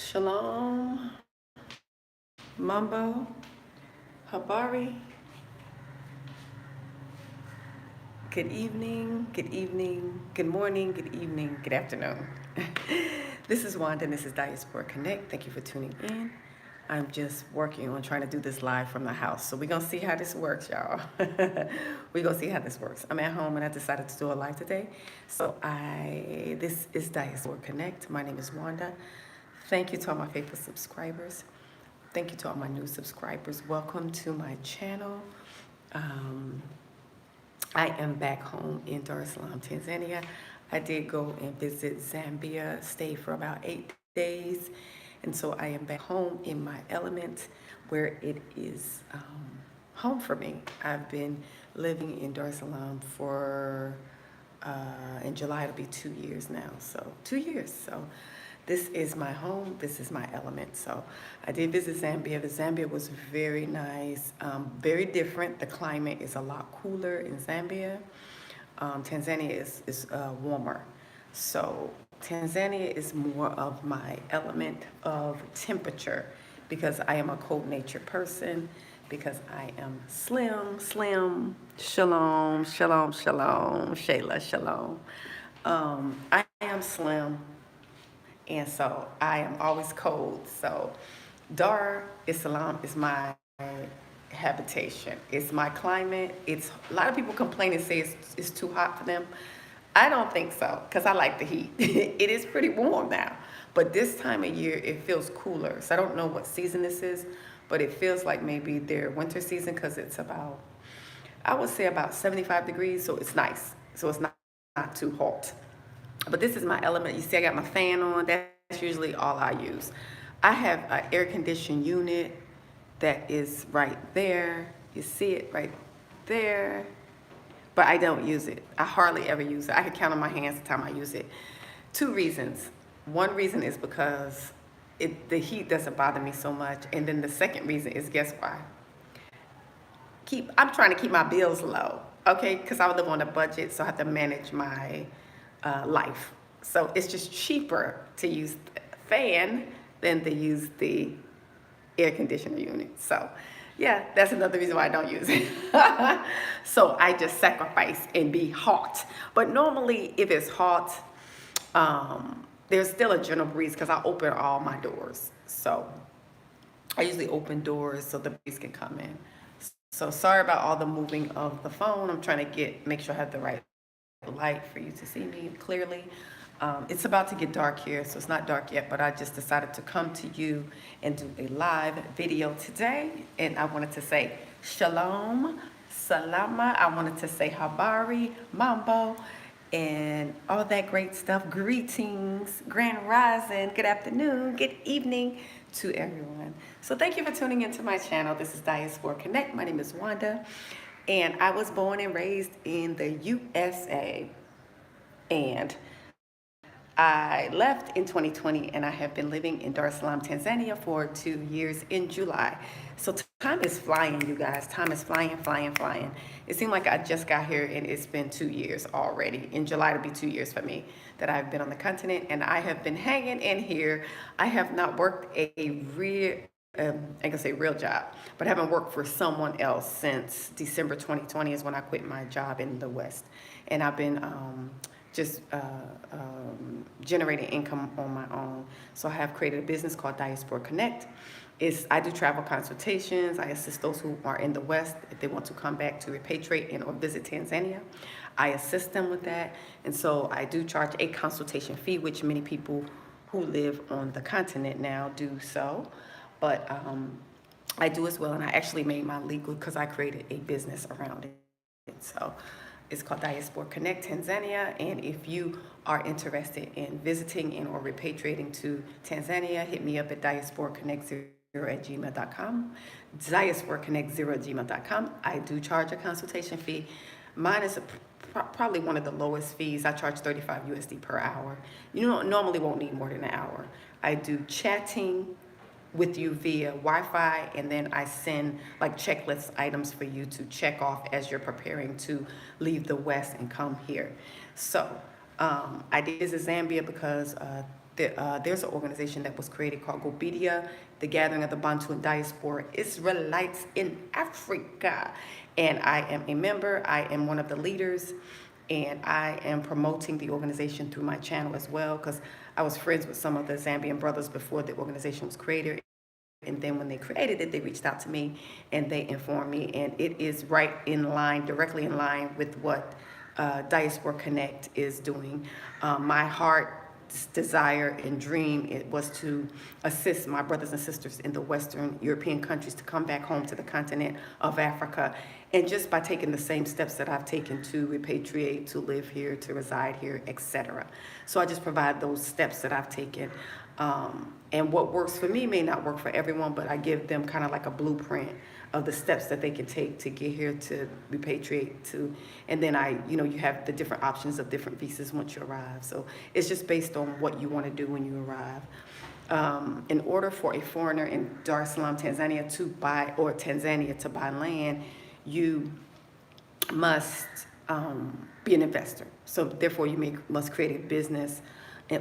Shalom, Mambo, Habari. Good evening, good morning, good evening, good afternoon. This is Wanda and this is Diaspora Connect. Thank you for tuning in. I'm just working on trying to do this live from the house. So we're going to see how this works, y'all. We're going to see how this works. I'm at home and I decided to do a live today. This is Diaspora Connect. My name is Wanda. Thank you to all my faithful subscribers. Thank you to all my new subscribers. Welcome to my channel. I am back home in Dar es Salaam, Tanzania. I did go and visit Zambia, stay for about 8 days. And so I am back home in my element where it is home for me. I've been living in Dar es Salaam for, in July it'll be 2 years now. So 2 years. So this is my home. This is my element. So I did visit Zambia. The Zambia was very nice, very different. The climate is a lot cooler in Zambia. Tanzania is warmer. So Tanzania is more of my element of temperature because I am a cold nature person, because I am slim, shalom, Shayla, shalom. I am slim. And so I am always cold. So Dar es Salaam is my habitation. It's my climate. It's a lot of people complain and say it's too hot for them. I don't think so because I like the heat. It is pretty warm now. But this time of year, it feels cooler. So I don't know what season this is, but it feels like maybe their winter season because it's about, I would say about 75 degrees. So it's nice. So it's not too hot. But this is my element. You see I got my fan on. That's usually all I use. I have an air conditioned unit that is right there. You see it right there. But I don't use it. I hardly ever use it. I can count on my hands the time I use it. 2 reasons. One reason is because the heat doesn't bother me so much. And then the second reason is, guess why? I'm trying to keep my bills low, okay? Because I live on a budget, so I have to manage my life. So it's just cheaper to use the fan than to use the air conditioner unit. So yeah, that's another reason why I don't use it. So I just sacrifice and be hot. But normally if it's hot, there's still a general breeze because I open all my doors. So I usually open doors so the breeze can come in. So sorry about all the moving of the phone. I'm trying to make sure I have the right light for you to see me clearly. It's about to get dark here, so it's not dark yet, but I just decided to come to you and do a live video today. And I wanted to say shalom, salama. I wanted to say habari, mambo, and all that great stuff. Greetings, grand rising, good afternoon, good evening to everyone. So thank you for tuning into my channel. This is Diaspora Connect. My name is Wanda. And I was born and raised in the USA. And I left in 2020 and I have been living in Dar es Salaam, Tanzania for 2 years in July. So time is flying, you guys. Time is flying. It seemed like I just got here and it's been 2 years already. In July, it'll be 2 years for me that I've been on the continent and I have been hanging in here. I have not worked a real, I can say real job, but I haven't worked for someone else since December 2020 is when I quit my job in the West. And I've been generating income on my own. So I have created a business called Diaspora Connect. I do travel consultations. I assist those who are in the West if they want to come back to repatriate and or visit Tanzania. I assist them with that. And so I do charge a consultation fee, which many people who live on the continent now do so. But I do as well, and I actually made my legal because I created a business around it. So it's called Diaspora Connect Tanzania, and if you are interested in visiting and or repatriating to Tanzania, hit me up at diasporaconnect0@gmail.com. diasporaconnect0@gmail.com. I do charge a consultation fee. Mine is probably one of the lowest fees. I charge 35 USD per hour. You normally won't need more than an hour. I do chatting with you via Wi-Fi, and then I send like checklist items for you to check off as you're preparing to leave the West and come here. So I did visit Zambia because there's an organization that was created called GoBedia, the Gathering of the Bantu and Diaspora Israelites in Africa. And I am a member, I am one of the leaders, and I am promoting the organization through my channel as well, because I was friends with some of the Zambian brothers before the organization was created. And then when they created it, they reached out to me and they informed me, and it is right in line, directly in line with what Diaspora Connect is doing. My heart's desire and dream, it was to assist my brothers and sisters in the Western European countries to come back home to the continent of Africa. And just by taking the same steps that I've taken to repatriate, to live here, to reside here, etc. So I just provide those steps that I've taken. And what works for me may not work for everyone, but I give them kind of like a blueprint of the steps that they can take to get here, to repatriate to. And then you have the different options of different visas once you arrive. So it's just based on what you want to do when you arrive. In order for a foreigner in Dar es Salaam, Tanzania to buy land, you must be an investor. So therefore you must create a business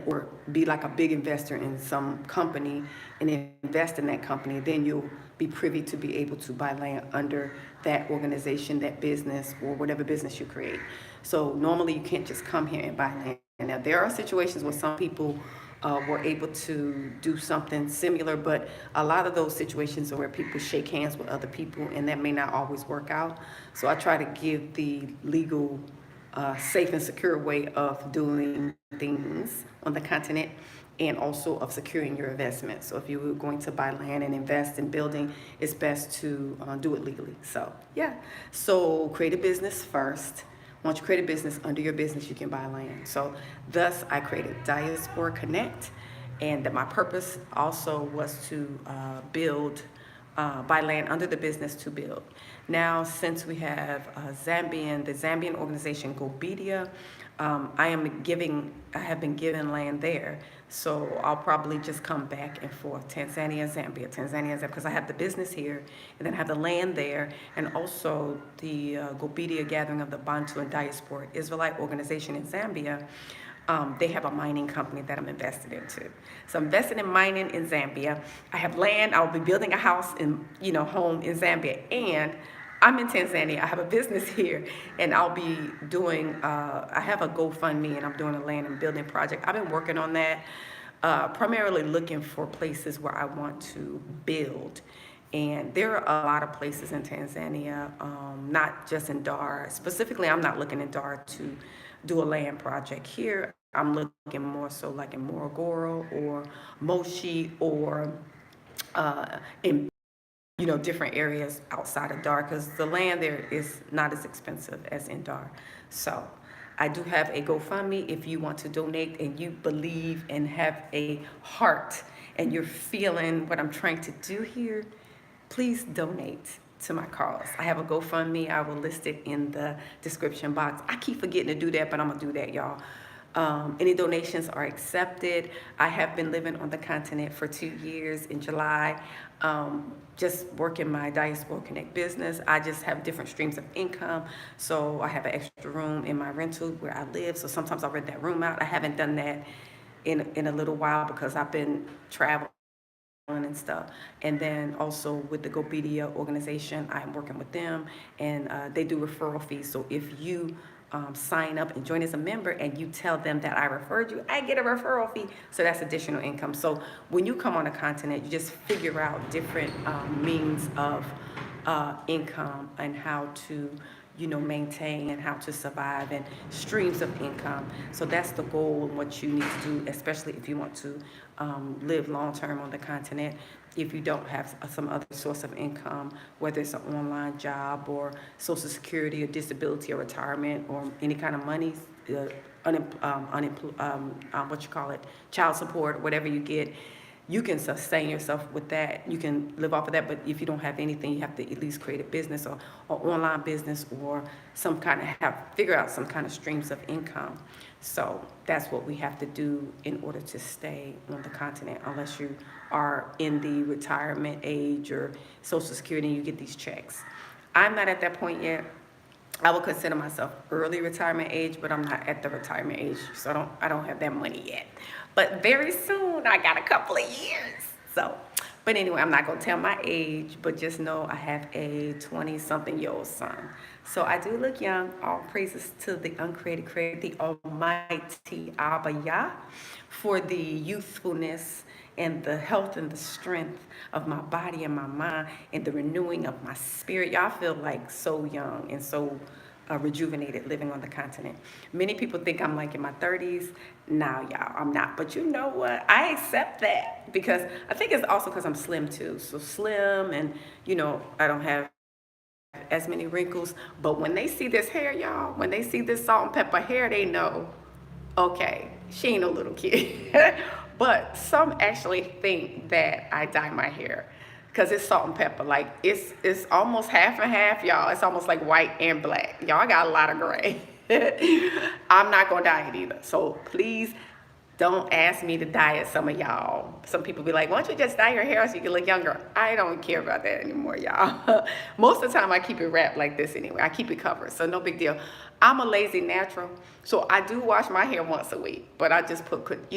or be like a big investor in some company and invest in that company. Then you'll be privy to be able to buy land under that organization, that business, or whatever business you create. So normally you can't just come here and buy land. Now there are situations where some people were able to do something similar, but a lot of those situations are where people shake hands with other people, and that may not always work out. So I try to give the legal, safe and secure way of doing things on the continent, and also of securing your investment. So if you were going to buy land and invest in building, it's best to do it legally. So yeah, so create a business first. Once you create a business, under your business you can buy land. So thus I created Diaspora Connect, and that my purpose also was to buy land under the business to build. Now, since we have the Zambian organization GoBedia, I have been given land there. So I'll probably just come back and forth, Tanzania, Zambia, because I have the business here, and then I have the land there, and also the GoBedia Gathering of the Bantu and Diaspora Israelite organization in Zambia. They have a mining company that I'm invested into. So I'm invested in mining in Zambia. I have land. I'll be building a house home in Zambia, and I'm in Tanzania. I have a business here, and I'll be doing, I have a GoFundMe, and I'm doing a land and building project. I've been working on that, primarily looking for places where I want to build. And there are a lot of places in Tanzania, not just in Dar. Specifically, I'm not looking in Dar to do a land project here. I'm looking more so like in Morogoro or Moshi or in different areas outside of Dar, because the land there is not as expensive as in Dar. So I do have a GoFundMe if you want to donate and you believe and have a heart and you're feeling what I'm trying to do here. Please donate to my cause. I have a GoFundMe. I will list it in the description box. I keep forgetting to do that, but I'm gonna do that, y'all. Any donations are accepted. I have been living on the continent for 2 years in July, just working my Diaspora Connect business. I just have different streams of income. So I have an extra room in my rental where I live. So sometimes I'll rent that room out. I haven't done that in a little while because I've been traveling and stuff. And then also with the GoBedia organization, I'm working with them, and they do referral fees. So if you sign up and join as a member and you tell them that I referred you, I get a referral fee. So that's additional income. So when you come on a continent, you just figure out different means of income and how to maintain and how to survive, and streams of income. So that's the goal and what you need to do, especially if you want to live long-term on the continent. If you don't have some other source of income, whether it's an online job or Social Security or disability or retirement or any kind of money, child support, whatever you get, you can sustain yourself with that. You can live off of that. But if you don't have anything, you have to at least create a business or online business or figure out some kind of streams of income. So that's what we have to do in order to stay on the continent, unless you are in the retirement age or Social Security and you get these checks. I'm not at that point yet. I would consider myself early retirement age, but I'm not at the retirement age, so I don't have that money yet. But very soon, I got a couple of years. So, but anyway, I'm not gonna tell my age, but just know I have a 20-something-year-old son. So I do look young. All praises to the uncreated creator, the Almighty Abba Yah, for the youthfulness and the health and the strength of my body and my mind and the renewing of my spirit. Y'all feel like so young and so rejuvenated living on the continent. Many people think I'm like in my 30s. Nah, y'all, I'm not. But you know what? I accept that because I think it's also because I'm slim too. So slim and, I don't have as many wrinkles. But when they see this hair, y'all, when they see this salt and pepper hair, they know, okay, she ain't no little kid. But some actually think that I dye my hair because it's salt and pepper. Like it's almost half and half, y'all. It's almost like white and black. Y'all, I got a lot of gray. I'm not gonna dye it either. So please don't ask me to dye it, some of y'all. Some people be like, why don't you just dye your hair so you can look younger? I don't care about that anymore, y'all. Most of the time I keep it wrapped like this anyway. I keep it covered, so no big deal. I'm a lazy natural, so I do wash my hair once a week, but I just put,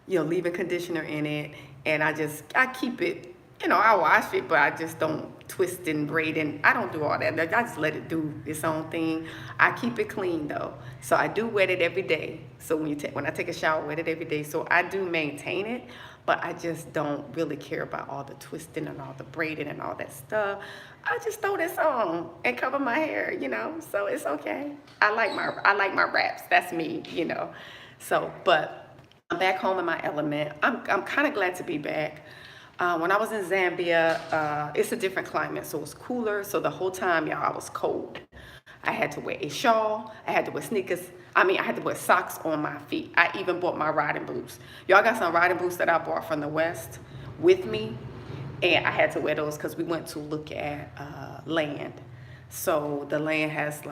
leave-in conditioner in it, and I keep it, I wash it, but I just don't twist and braid, and I don't do all that. I just let it do its own thing. I keep it clean though, so I do wet it every day. So when I take a shower, wet it every day. So I do maintain it, but I just don't really care about all the twisting and all the braiding and all that stuff. I just throw this on and cover my hair, so it's okay. I like my wraps. That's me, So, but I'm back home in my element. I'm kind of glad to be back. When I was in Zambia, it's a different climate, so it's cooler. So the whole time, y'all, I was cold. I had to wear a shawl. I had to wear sneakers. I had to wear socks on my feet. I even bought my riding boots. Y'all got some riding boots that I bought from the West with me, and I had to wear those because we went to look at land. So the land has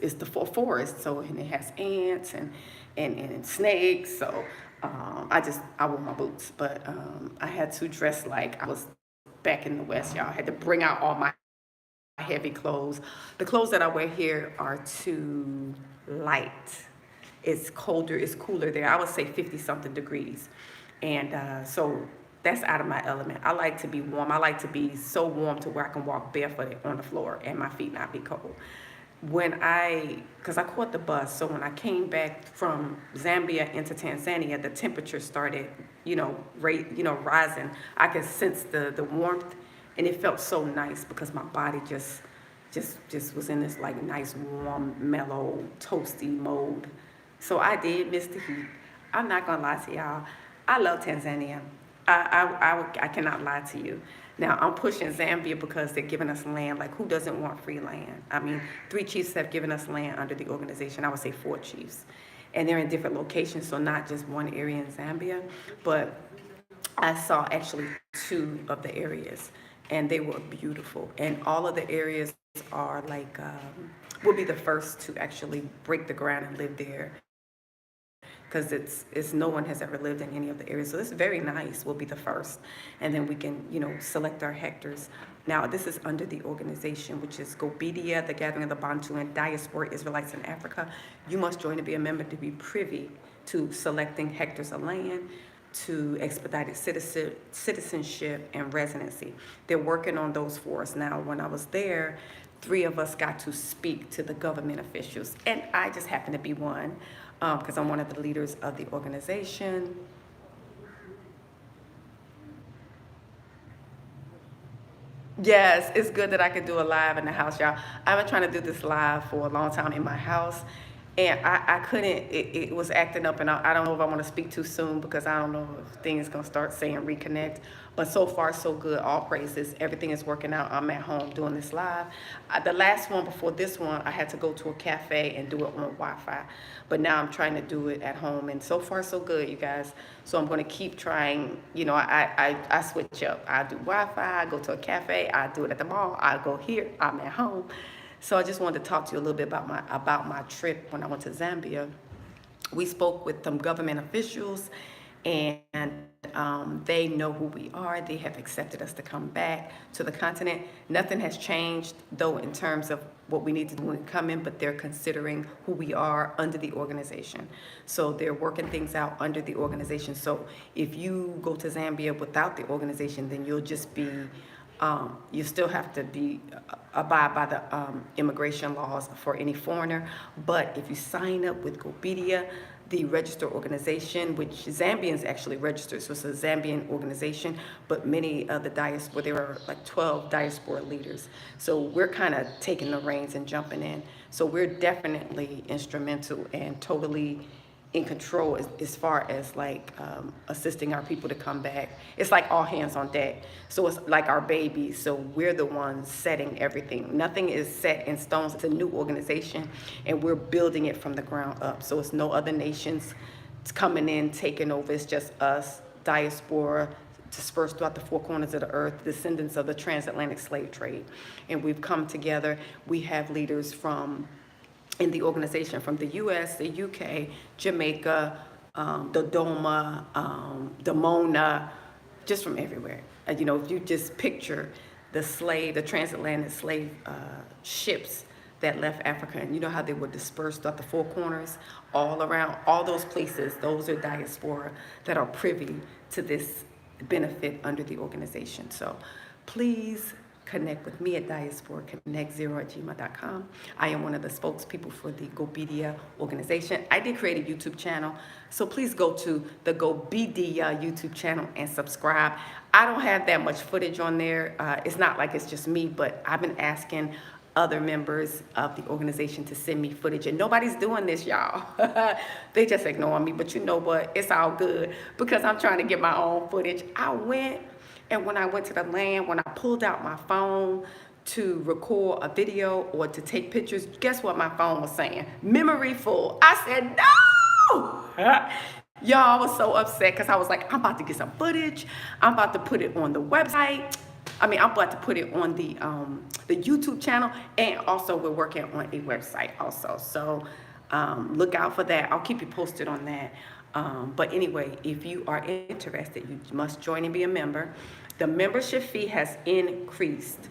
it's the forest, so and it has ants and snakes. So I wore my boots, but I had to dress like I was back in the West, y'all. I had to bring out all my heavy clothes. The clothes that I wear here are too light. It's colder, it's cooler there. I would say 50-something degrees. And so that's out of my element. I like to be warm. I like to be so warm to where I can walk barefoot on the floor and my feet not be cold. Because I caught the bus, so when I came back from Zambia into Tanzania, the temperature started, rising. I could sense the warmth, and it felt so nice because my body just was in this like nice, warm, mellow, toasty mode. So I did miss the heat. I'm not gonna lie to y'all. I love Tanzania. I cannot lie to you. Now, I'm pushing Zambia because they're giving us land. Like, who doesn't want free land? 3 chiefs have given us land under the organization. I would say 4 chiefs. And they're in different locations, so not just one area in Zambia. But I saw actually 2 of the areas, and they were beautiful. And all of the areas are like, will be the first to actually break the ground and live there. Because it's no one has ever lived in any of the areas. So it's very nice. We'll be the first. And then we can, select our hectares. Now, this is under the organization, which is GoBedia, the Gathering of the Bantu and Diaspora Israelites in Africa. You must join to be a member to be privy to selecting hectares of land, to expedited citizenship and residency. They're working on those for us now. When I was there, 3 of us got to speak to the government officials. And I just happened to be one. Because I'm one of the leaders of the organization. Yes, it's good that I could do a live in the house, y'all. I've been trying to do this live for a long time in my house, and I couldn't. It was acting up, and I don't know if I want to speak too soon because I don't know if things gonna start saying reconnect. But so far, so good. All praises. Everything is working out. I'm at home doing this live. The last one before this one, I had to go to a cafe and do it on Wi-Fi. But now I'm trying to do it at home, and so far so good, you guys. So I'm going to keep trying. I switch up. I do Wi-Fi. I go to a cafe. I do it at the mall. I go here. I'm at home. So I just wanted to talk to you a little bit about my trip when I went to Zambia. We spoke with some government officials, and they know who we are. They have accepted us to come back to the continent. Nothing has changed, though, in terms of what we need to do when we come in, but they're considering who we are under the organization. So they're working things out under the organization. So if you go to Zambia without the organization, then you'll just be, you still have to abide by the immigration laws for any foreigner. But if you sign up with GoBedia, the registered organization, which Zambians actually registered, so it's a Zambian organization, but many of the diaspora, there are like 12 diaspora leaders. So we're kind of taking the reins and jumping in. So we're definitely instrumental and totally in control as far as like assisting our people to come back. It's like all hands on deck. So it's like our babies. So we're the ones setting everything. Nothing is set in stone. It's a new organization, and we're building it from the ground up. So it's no other nations coming in, taking over. It's just us, diaspora, dispersed throughout the four corners of the earth, descendants of the transatlantic slave trade. And we've come together. We have leaders in the organization from the U.S., the U.K., Jamaica, Dodoma, Damona, just from everywhere. You know, if you just picture the transatlantic slave ships that left Africa, and you know how they were dispersed throughout the four corners, all around, all those places, those are diaspora that are privy to this benefit under the organization. So please connect with me at diasporaconnect0@gmail.com. I am one of the spokespeople for the GoBedia organization. I did create a YouTube channel, so please go to the GoBedia YouTube channel and subscribe. I don't have that much footage on there. It's not like it's just me, but I've been asking other members of the organization to send me footage, and nobody's doing this, y'all. They just ignore me, but you know what? It's all good because I'm trying to get my own footage. And when I went to the land, when I pulled out my phone to record a video or to take pictures, guess what my phone was saying? Memory full. I said, no! Y'all, I was so upset because I was like, I'm about to get some footage. I'm about to put it on the website. I'm about to put it on the YouTube channel, and also we're working on a website also. So look out for that. I'll keep you posted on that. But anyway, if you are interested, you must join and be a member. The membership fee has increased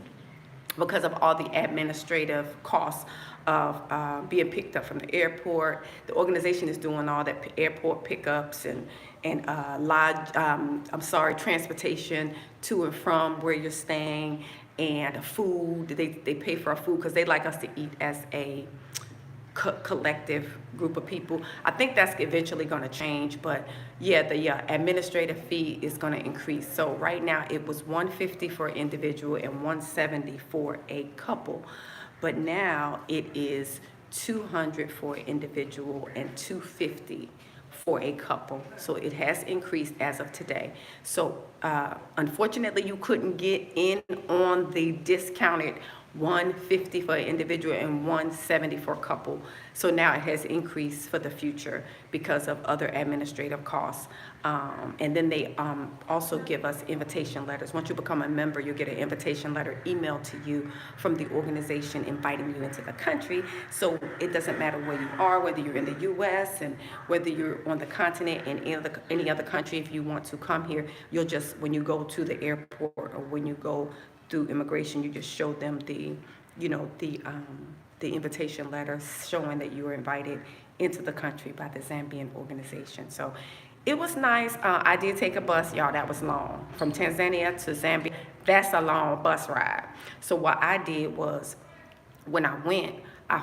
because of all the administrative costs of being picked up from the airport. The organization is doing all that airport pickups and transportation to and from where you're staying, and food. They pay for our food because they like us to eat as a collective group of people. I think that's eventually going to change, but yeah, the administrative fee is going to increase. So right now it was $150 for an individual and $170 for a couple, but now it is $200 for an individual and $250 for a couple. So it has increased as of today. So unfortunately, you couldn't get in on the discounted $150 for an individual and $170 for a couple. So now it has increased for the future because of other administrative costs. And then they also give us invitation letters. Once you become a member, you'll get an invitation letter emailed to you from the organization inviting you into the country. So it doesn't matter where you are, whether you're in the U.S. and whether you're on the continent in any other country. If you want to come here, you'll just, when you go to the airport or when you go through immigration, you just show them the invitation letter showing that you were invited into the country by the Zambian organization. So it was nice. I did take a bus, y'all. That was long. From Tanzania to Zambia, that's a long bus ride. So what I did was, when I went, I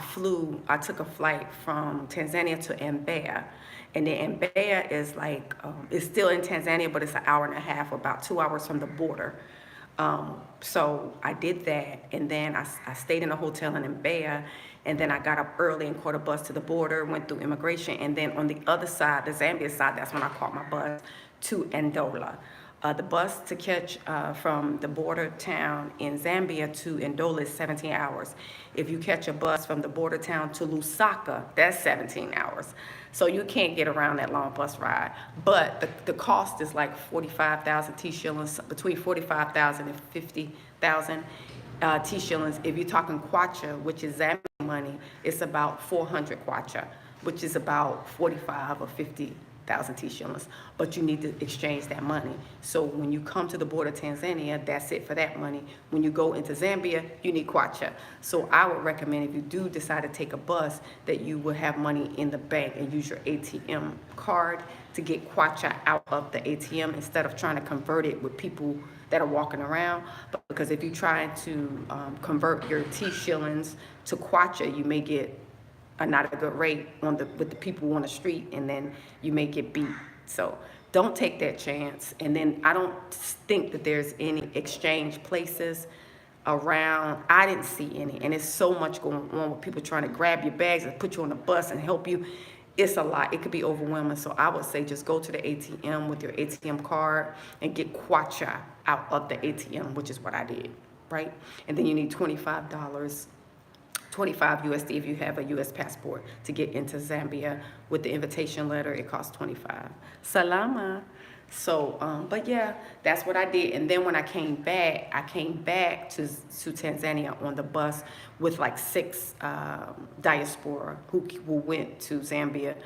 took a flight from Tanzania to Mbeya. And then Mbeya is like, it's still in Tanzania, but it's an hour and a half, about 2 hours from the border. So I did that, and then I stayed in a hotel in Mbeya, and then I got up early and caught a bus to the border, went through immigration, and then on the other side, the Zambia side, that's when I caught my bus to Ndola. The bus to catch from the border town in Zambia to Ndola is 17 hours. If you catch a bus from the border town to Lusaka, that's 17 hours. So you can't get around that long bus ride. But the cost is like 45,000 T shillings, between 45,000 and 50,000 T shillings. If you're talking kwacha, which is Zambian money, it's about 400 kwacha, which is about 45 or 50 1,000 T shillings, but you need to exchange that money. So when you come to the border of Tanzania, that's it for that money. When you go into Zambia, you need kwacha. So I would recommend, if you do decide to take a bus, that you will have money in the bank and use your ATM card to get kwacha out of the ATM instead of trying to convert it with people that are walking around. But because if you try to convert your T shillings to kwacha, you may get not a good rate with the people on the street, and then you may get beat. So don't take that chance. And then I don't think that there's any exchange places around. I didn't see any, and it's so much going on with people trying to grab your bags and put you on the bus and help you. It's a lot. It could be overwhelming. So I would say just go to the ATM with your ATM card and get kwacha out of the ATM, which is what I did, right? And then you need $25, 25 USD if you have a US passport to get into Zambia. With the invitation letter, it costs 25. Salama. So, but yeah, that's what I did. And then when I came back to Tanzania on the bus with like 6 diaspora who went to Zambia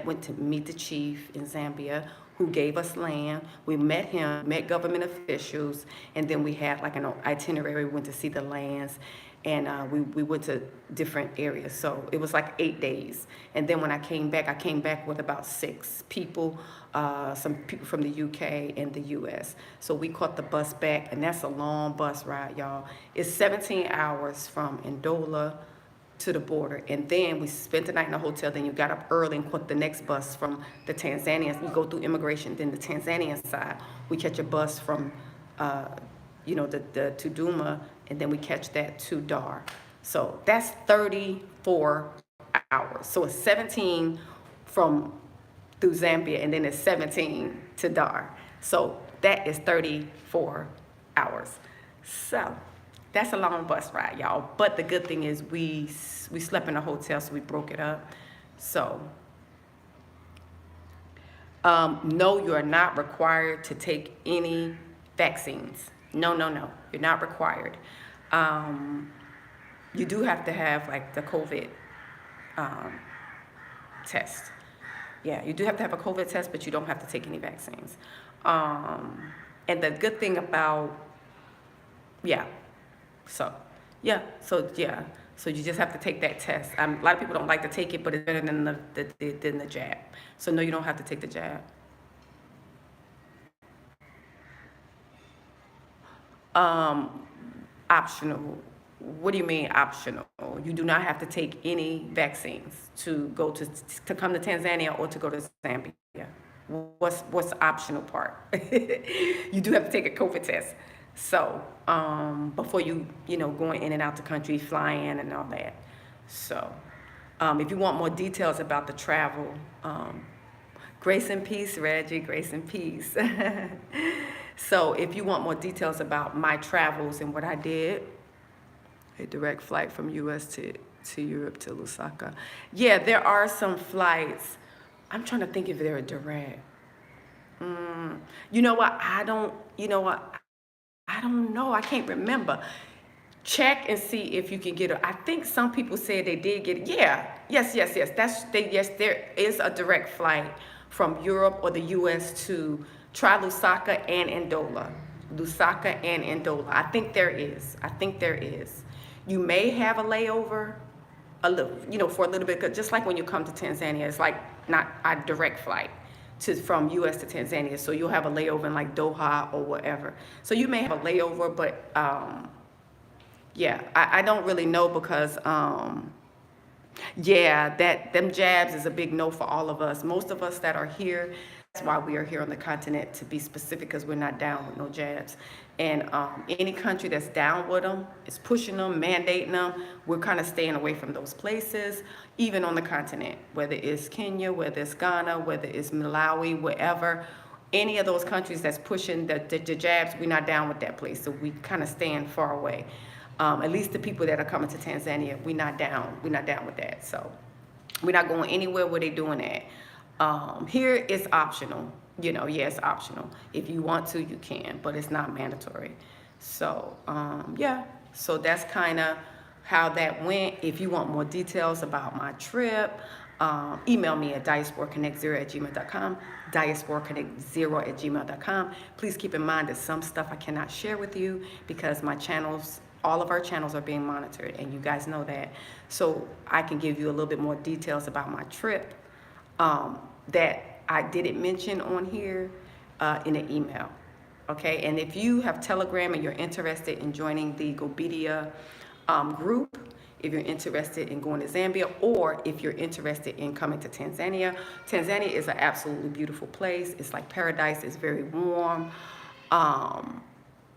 went to meet the chief in Zambia, who gave us land. We met him, met government officials, and then we had like an itinerary. We went to see the lands, and we went to different areas. So it was like 8 days. And then when I came back with about 6 people, some people from the UK and the US. So we caught the bus back, and that's a long bus ride, y'all. It's 17 hours from Ndola to the border. And then we spent the night in a hotel. Then you got up early and caught the next bus from the Tanzanians. You go through immigration. Then the Tanzanian side, we catch a bus from, the Tuduma, and then we catch that to Dar. So that's 34 hours. So it's 17 through Zambia, and then it's 17 to Dar. So that is 34 hours. So that's a long bus ride, y'all. But the good thing is we slept in a hotel, so we broke it up. So no, you are not required to take any vaccines. No. You're not required. You do have to have like the COVID test. Yeah, you do have to have a COVID test, but you don't have to take any vaccines. And the good thing about, so you just have to take that test. A lot of people don't like to take it, but it's better than the jab. So no, you don't have to take the jab. Optional. What do you mean optional? You do not have to take any vaccines to go to come to Tanzania or to go to Zambia. What's the optional part? You do have to take a COVID test. So before going in and out the country, flying and all that. So if you want more details about the travel, grace and peace, Reggie, grace and peace. So if you want more details about my travels and what I did, a direct flight from US to Europe to Lusaka. Yeah, there are some flights. I'm trying to think if they're direct. You know what? I don't know. I can't remember. Check and see if you can get it. I think some people said they did get it. Yeah. Yes. There is a direct flight from Europe or the US to try Lusaka and Ndola. Lusaka and Ndola. I think there is. You may have a layover for a little bit, just like when you come to Tanzania, it's like not a direct flight from US to Tanzania. So you'll have a layover in like Doha or whatever. So you may have a layover, but I don't really know because them jabs is a big no for all of us. Most of us that are here, that's why we are here on the continent, to be specific, because we're not down with no jabs. And any country that's down with them is pushing them, mandating them. We're kind of staying away from those places, even on the continent, whether it's Kenya, whether it's Ghana, whether it's Malawi, wherever. Any of those countries that's pushing the jabs, we're not down with that place. So we kind of stand far away. At least the people that are coming to Tanzania, we're not down with that. So we're not going anywhere where they're doing that. Here it's optional. It's optional. If you want to, you can, but it's not mandatory. So, so that's kind of how that went. If you want more details about my trip, email me at diasporaconnect0@gmail.com, diasporaconnect0@gmail.com. Please keep in mind that some stuff I cannot share with you because my channels, all of our channels are being monitored, and you guys know that. So I can give you a little bit more details about my trip that I didn't mention on here in an email. Okay, and if you have Telegram and you're interested in joining the Gobedia group, if you're interested in going to Zambia, or if you're interested in coming to Tanzania, Tanzania is an absolutely beautiful place. It's like paradise. It's very warm.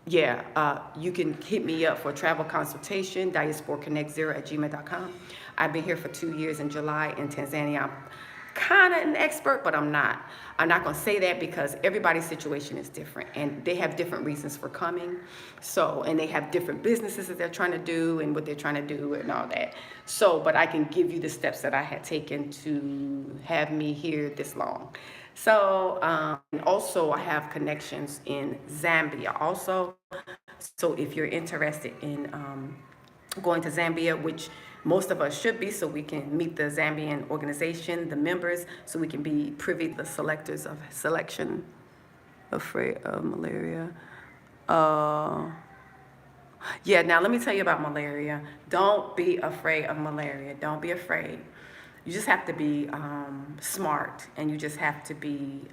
You can hit me up for a travel consultation, diasporaconnect0@gmail.com. I've been here for 2 years in July in Tanzania. I'm kind of an expert, but I'm not. I'm not going to say that because everybody's situation is different and they have different reasons for coming. So, and they have different businesses that they're trying to do and what they're trying to do and all that. So, but I can give you the steps that I had taken to have me here this long. So, and also I have connections in Zambia also. So if you're interested in going to Zambia, which most of us should be, so we can meet the Zambian organization, the members, so we can be privy to the selectors of selection. Afraid of malaria. Yeah, now let me tell you about malaria. Don't be afraid of malaria. Don't be afraid. You just have to be smart, and you just have to be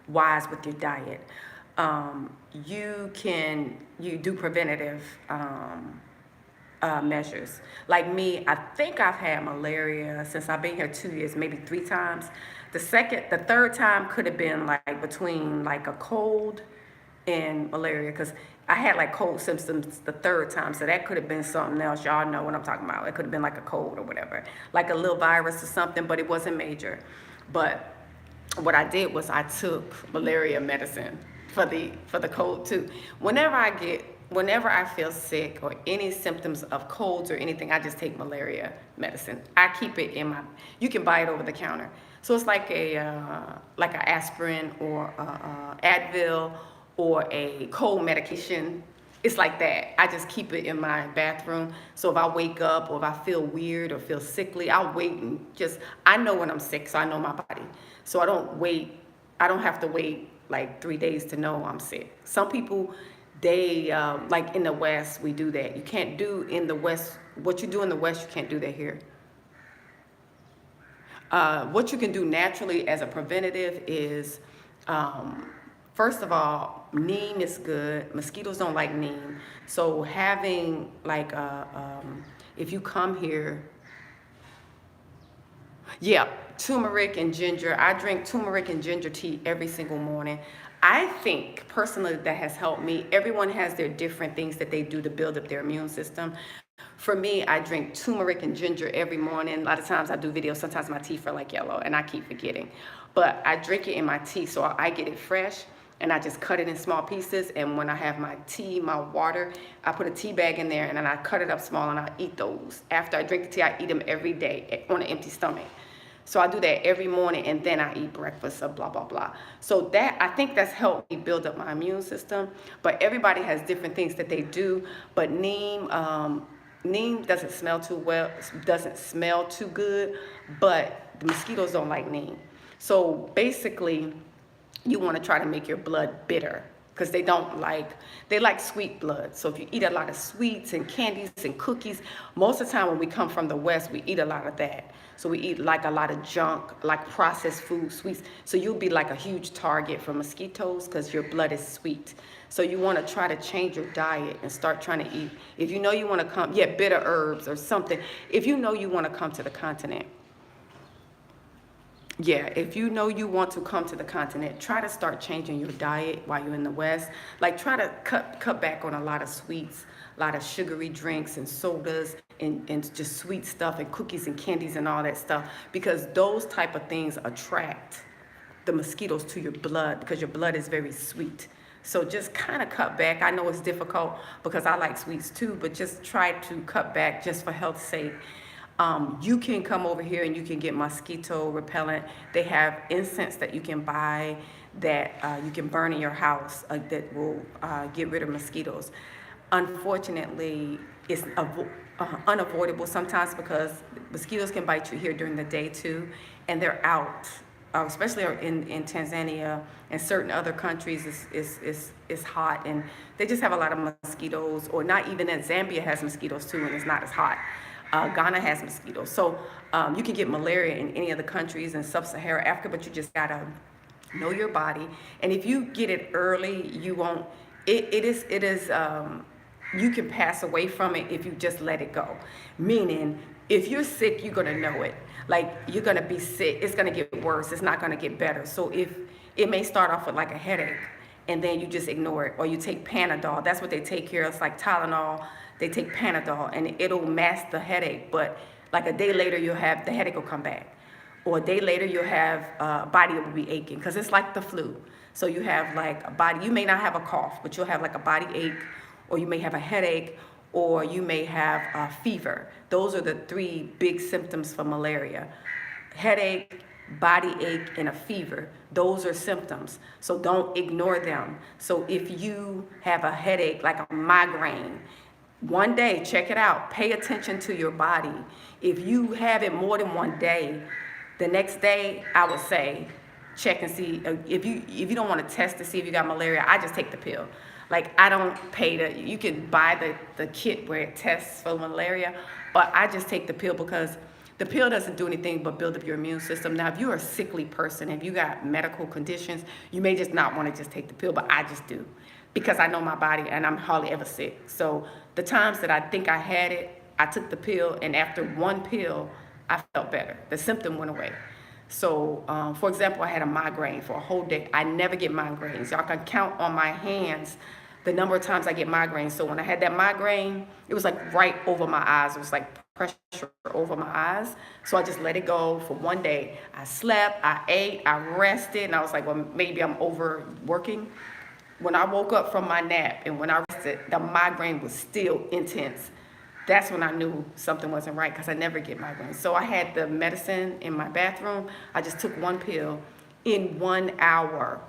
wise with your diet. You do preventative measures. Like me, I think I've had malaria since I've been here 2 years, maybe 3 times. The third time could have been like between like a cold and malaria, because I had like cold symptoms the third time, so that could have been something else. Y'all know what I'm talking about. It could have been like a cold or whatever, like a little virus or something, but it wasn't major. But what I did was I took malaria medicine for the cold too. Whenever I feel sick or any symptoms of colds or anything, I just take malaria medicine. I keep it in you can buy it over the counter. So it's like an aspirin or Advil or a cold medication. It's like that. I just keep it in my bathroom. So if I wake up or if I feel weird or feel sickly, I'll wait and I know when I'm sick, so I know my body. So I don't have to wait like 3 days to know I'm sick. Some people, they like in the West, we do that. You can't do in the West what you do in the West. You can't do that here. What you can do naturally as a preventative is, first of all, neem is good. Mosquitoes don't like neem. So having like if you come here, yeah, turmeric and ginger. I drink turmeric and ginger tea every single morning. I think personally that has helped me. Everyone has their different things that they do to build up their immune system. For me, I drink turmeric and ginger every morning. A lot of times I do videos. Sometimes my teeth are like yellow and I keep forgetting. But I drink it in my tea, so I get it fresh and I just cut it in small pieces. And when I have my tea, my water, I put a tea bag in there and then I cut it up small and I eat those. After I drink the tea, I eat them every day on an empty stomach. So I do that every morning and then I eat breakfast of blah, blah, blah. So I think that's helped me build up my immune system. But everybody has different things that they do. But neem doesn't smell too good, but the mosquitoes don't like neem. So basically, you want to try to make your blood bitter because they like sweet blood. So if you eat a lot of sweets and candies and cookies, most of the time when we come from the West, we eat a lot of that. So we eat like a lot of junk, like processed food, sweets. So you'll be like a huge target for mosquitoes because your blood is sweet. So you want to try to change your diet and start trying to eat. If you know you want to come, bitter herbs or something. If you know you want to come to the continent, if you know you want to come to the continent, try to start changing your diet while you're in the West. Like try to cut back on a lot of sweets, a lot of sugary drinks and sodas and just sweet stuff and cookies and candies and all that stuff, because those type of things attract the mosquitoes to your blood because your blood is very sweet. So just kind of cut back. I know it's difficult because I like sweets too, but just try to cut back just for health's sake. You can come over here and you can get mosquito repellent. They have incense that you can buy that you can burn in your house that will get rid of mosquitoes. Unfortunately, unavoidable sometimes because mosquitoes can bite you here during the day too, and they're out, especially in Tanzania and certain other countries. It's hot, and they just have a lot of mosquitoes. Or not even in Zambia has mosquitoes too, and it's not as hot. Ghana has mosquitoes, so you can get malaria in any of the countries in sub-Saharan Africa, but you just gotta know your body. And if you get it early, you won't. It is. You can pass away from it if you just let it go. Meaning, if you're sick, you're gonna know it. Like, you're gonna be sick. It's gonna get worse. It's not gonna get better. So if it may start off with like a headache, and then you just ignore it, or you take Panadol. That's what they take here. It's like Tylenol. They take Panadol, and it'll mask the headache. But like a day later, you'll have the headache will come back, or a day later you'll have body will be aching because it's like the flu. So you have like a body. You may not have a cough, but you'll have like a body ache, or you may have a headache, or you may have a fever. Those are the three big symptoms for malaria: headache, body ache, and a fever. Those are symptoms, so don't ignore them. So if you have a headache, like a migraine, one day, check it out. Pay attention to your body. If you have it more than one day, the next day, I would say, check and see. If you don't want to test to see if you got malaria, I just take the pill. Like, I don't pay you can buy the kit where it tests for malaria, but I just take the pill because the pill doesn't do anything but build up your immune system. Now, if you're a sickly person, if you got medical conditions, you may just not want to just take the pill, but I just do because I know my body and I'm hardly ever sick. So the times that I think I had it, I took the pill, and after one pill, I felt better. The symptom went away. So, for example, I had a migraine for a whole day. I never get migraines. Y'all can count on my hands the number of times I get migraines. So when I had that migraine, it was like right over my eyes. It was like pressure over my eyes. So I just let it go for one day. I slept, I ate, I rested, and I was like, well, maybe I'm overworking. When I woke up from my nap and when I rested, the migraine was still intense. That's when I knew something wasn't right because I never get migraines. So I had the medicine in my bathroom. I just took one pill. In 1 hour,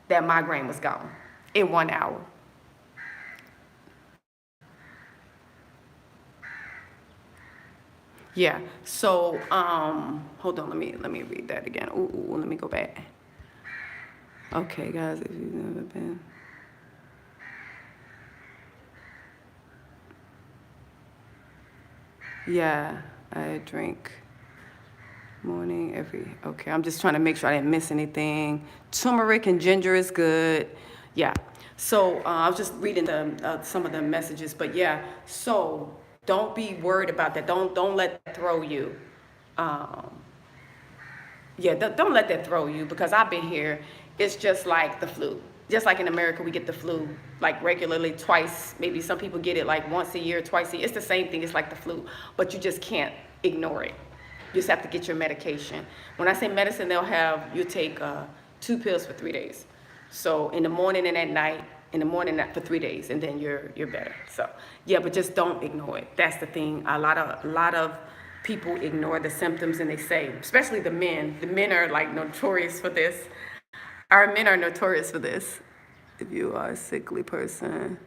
that migraine was gone. In 1 hour. Yeah. So, hold on. Let me read that again. Ooh, let me go back. Okay, guys, if you've never been. Yeah, I drink morning every. Okay, I'm just trying to make sure I didn't miss anything. Turmeric and ginger is good. Yeah. So I was just reading some of the messages, but yeah. So don't be worried about that. Don't let that throw you. Um, yeah, don't let that throw you because I've been here. It's just like the flu. Just like in America, we get the flu like regularly twice. Maybe some people get it like once a year, twice a year. It's the same thing. It's like the flu, but you just can't ignore it. You just have to get your medication. When I say medicine, you take 2 pills for 3 days. So in the morning and at night, in the morning for 3 days, and then you're better. So yeah, but just don't ignore it. That's the thing. A lot of people ignore the symptoms, and they say, especially the men. The men are like notorious for this. Our men are notorious for this. If you are a sickly person,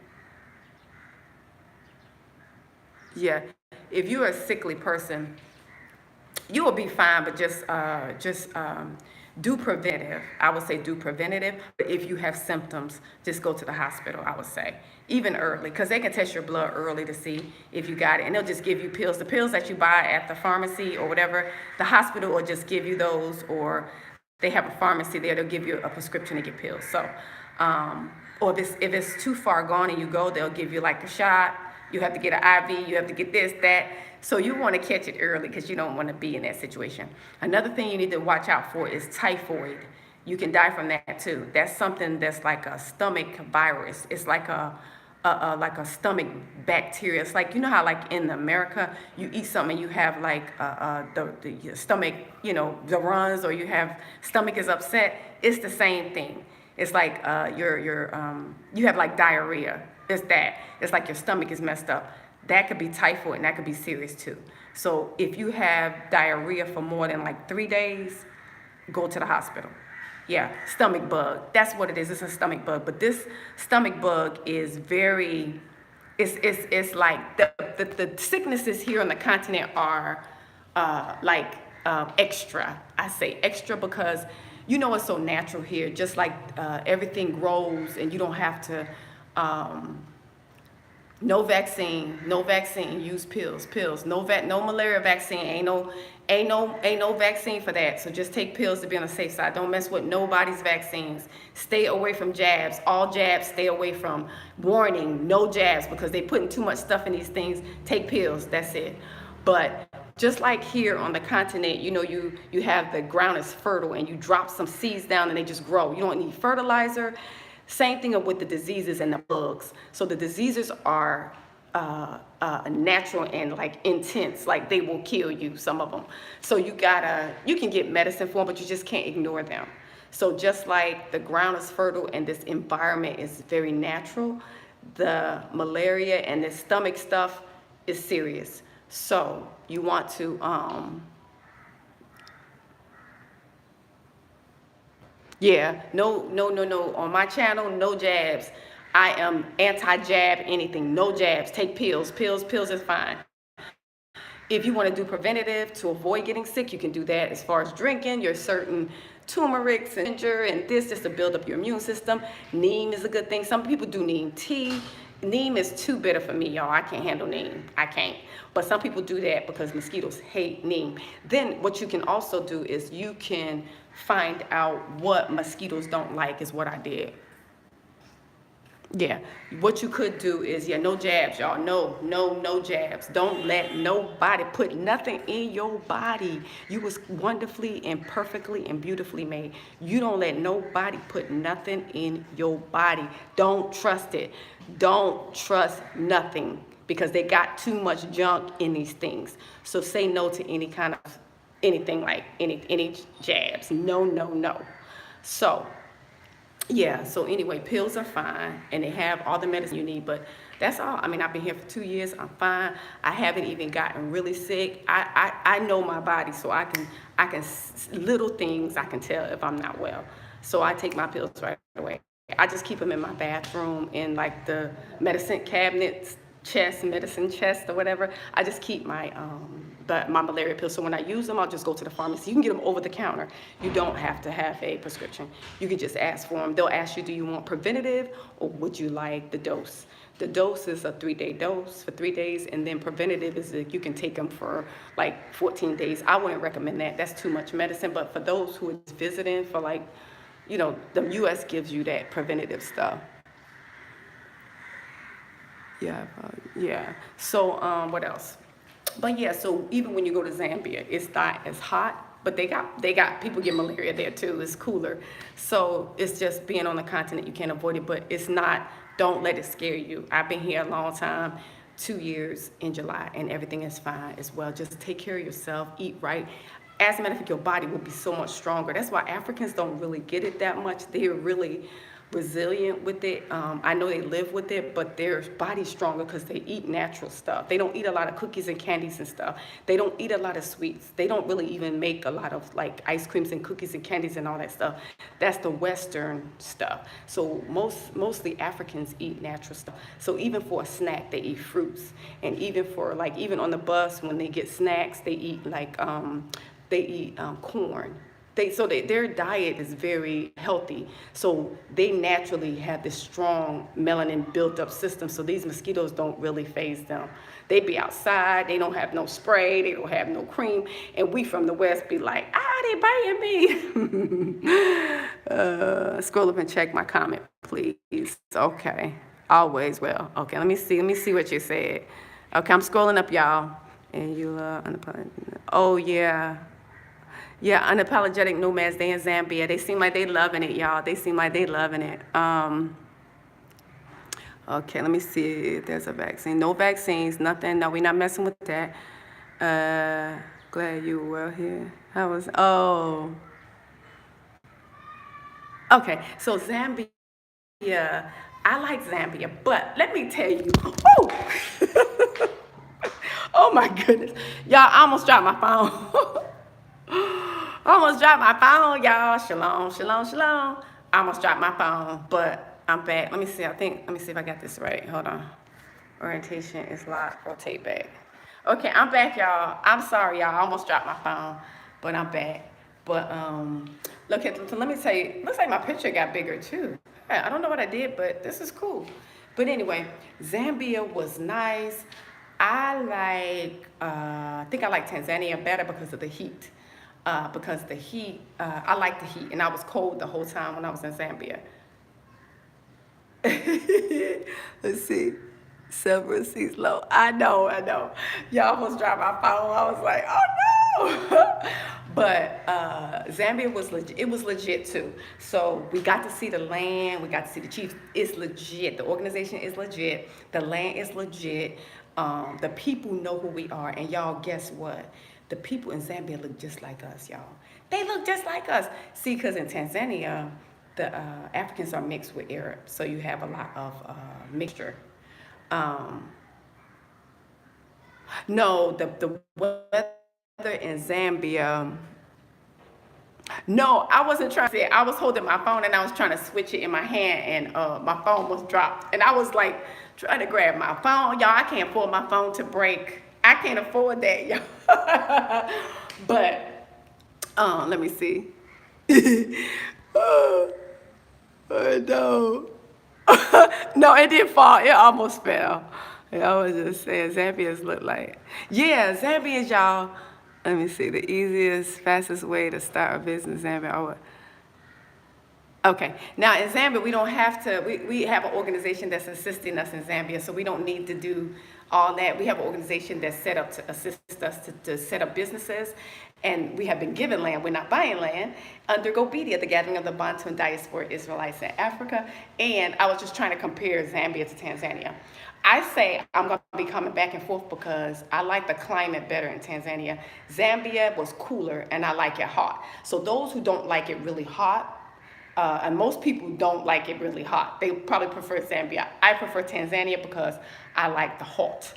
yeah. If you're a sickly person, you will be fine, but just do preventative. I would say do preventative. But if you have symptoms, just go to the hospital, I would say. Even early, because they can test your blood early to see if you got it. And they'll just give you pills. The pills that you buy at the pharmacy or whatever, the hospital will just give you those, or they have a pharmacy there, they'll give you a prescription to get pills. So, or if it's too far gone and you go, they'll give you like a shot. You have to get an IV, you have to get this, that. So you want to catch it early because you don't want to be in that situation. Another thing you need to watch out for is typhoid. You can die from that too. That's something that's like a stomach virus. It's like a stomach bacteria. It's like, you know how like in America you eat something and you have like the stomach, the runs, or you have stomach is upset. It's the same thing. It's like you have like diarrhea. It's that. It's like your stomach is messed up. That could be typhoid, and that could be serious too. So if you have diarrhea for more than like 3 days, go to the hospital. Yeah, stomach bug. That's what it is. It's a stomach bug. But this stomach bug is it's like the sicknesses here on the continent are like extra. I say extra because it's so natural here. Just like everything grows, and you don't have to. No vaccine, no vaccine. Use pills. No malaria vaccine. Ain't no vaccine for that. So just take pills to be on the safe side. Don't mess with nobody's vaccines. Stay away from jabs. All jabs, stay away from. Warning, no jabs, because they putting too much stuff in these things. Take pills. That's it. But just like here on the continent, you have the ground is fertile, and you drop some seeds down and they just grow. You don't need fertilizer. Same thing with the diseases and the bugs. So the diseases are natural and like intense, like they will kill you, some of them. So you can get medicine for them, but you just can't ignore them. So just like the ground is fertile and this environment is very natural, the malaria and the stomach stuff is serious. So you want to yeah, no. On my channel, no jabs. I am anti-jab anything. No jabs. Take pills. Pills is fine. If you want to do preventative to avoid getting sick, you can do that. As far as drinking, your certain turmerics and ginger and this just to build up your immune system. Neem is a good thing. Some people do neem tea. Neem is too bitter for me, y'all. I can't handle neem. I can't. But some people do that because mosquitoes hate neem. Then what you can also do is you can find out what mosquitoes don't like, is what I did. Yeah, what you could do is, no jabs, y'all. No jabs. Don't let nobody put nothing in your body. You was wonderfully and perfectly and beautifully made. You don't let nobody put nothing in your body. Don't trust it. Don't trust nothing, because they got too much junk in these things. So say no to any kind of anything like any jabs. No. So yeah, so anyway, pills are fine, and they have all the medicine you need, but that's all. I mean, I've been here for 2 years. I'm fine. I haven't even gotten really sick. I know my body, so I can little things I can tell if I'm not well. So I take my pills right away. I just keep them in my bathroom, in like the medicine cabinets, medicine chest or whatever. I just keep my malaria pills. So when I use them, I'll just go to the pharmacy. You can get them over the counter. You don't have to have a prescription. You can just ask for them. They'll ask you, do you want preventative or would you like the dose? The dose is a 3-day dose for 3 days, and then preventative is you can take them for like 14 days. I wouldn't recommend that. That's too much medicine. But for those who are visiting for like, the U.S. gives you that preventative stuff. Yeah. So what else? But yeah, so even when you go to Zambia, it's not as hot, but they got people get malaria there too. It's cooler. So it's just being on the continent, you can't avoid it, but it's not, don't let it scare you. I've been here a long time, 2 years in July, and everything is fine as well. Just take care of yourself, eat right. As a matter of fact, your body will be so much stronger. That's why Africans don't really get it that much. They're really resilient with it. I know they live with it, but their body's stronger because they eat natural stuff. They don't eat a lot of cookies and candies and stuff. They don't eat a lot of sweets. They don't really even make a lot of like ice creams and cookies and candies and all that stuff. That's the Western stuff. So mostly Africans eat natural stuff. So even for a snack, they eat fruits. And even for like, even on the bus, when they get snacks, they eat like, corn. Their diet is very healthy. So they naturally have this strong melanin built up system. So these mosquitoes don't really faze them. They be outside. They don't have no spray. They don't have no cream. And we from the West be like, they biting me. Scroll up and check my comment, please. Okay. Always well. Okay, let me see what you said. Okay, I'm scrolling up, y'all. And you oh yeah. Yeah, unapologetic nomads, they in Zambia. They seem like they loving it, y'all. They seem like they loving it. Okay, let me see if there's a vaccine. No vaccines, nothing. No, we're not messing with that. Glad you were well here. Okay, so Zambia, I like Zambia, but let me tell you, oh my goodness. Y'all, I almost dropped my phone. Y'all. Shalom. I almost dropped my phone, but I'm back. Let me see if I got this right. Hold on. Orientation is locked. Rotate back. Okay, I'm back, y'all. I'm sorry, y'all. I almost dropped my phone, but I'm back. But look at. So let me tell you. Looks like my picture got bigger too. Yeah, I don't know what I did, but this is cool. But anyway, Zambia was nice. I like. I think I like Tanzania better because of the heat. Because the heat, I like the heat, and I was cold the whole time when I was in Zambia. Let's see. Several seats low. I know, I know. Y'all almost dropped my phone. I was like, oh no. But Zambia was legit. It was legit too. So we got to see the land. We got to see the chiefs. It's legit. The organization is legit. The land is legit. The people know who we are. And y'all, guess what? The people in Zambia look just like us, y'all. They look just like us. See, because in Tanzania, the Africans are mixed with Arab, so you have a lot of mixture. Um, no, the weather in Zambia. No, I wasn't trying to say. I was holding my phone and I was trying to switch it in my hand, and my phone was dropped. And I was like trying to grab my phone, y'all. I can't afford my phone to break. I can't afford that, y'all. But let me see. Oh, no. No, it didn't fall. It almost fell. I was just saying, Zambians look like. Yeah, Zambians, y'all. Let me see. The easiest, fastest way to start a business in Zambia. Okay. Now in Zambia, we don't have to, we have an organization that's assisting us in Zambia, so we don't need to do all that. We have an organization that's set up to assist us to set up businesses, and we have been given land. We're not buying land under GoBedia, the Gathering of the Bantu and Diaspora Israelites in Africa. And I was just trying to compare Zambia to Tanzania. I say I'm going to be coming back and forth because I like the climate better in Tanzania. Zambia was cooler, and I like it hot. So those who don't like it really hot, and most people don't like it really hot. They probably prefer Zambia. I prefer Tanzania because I like the hot.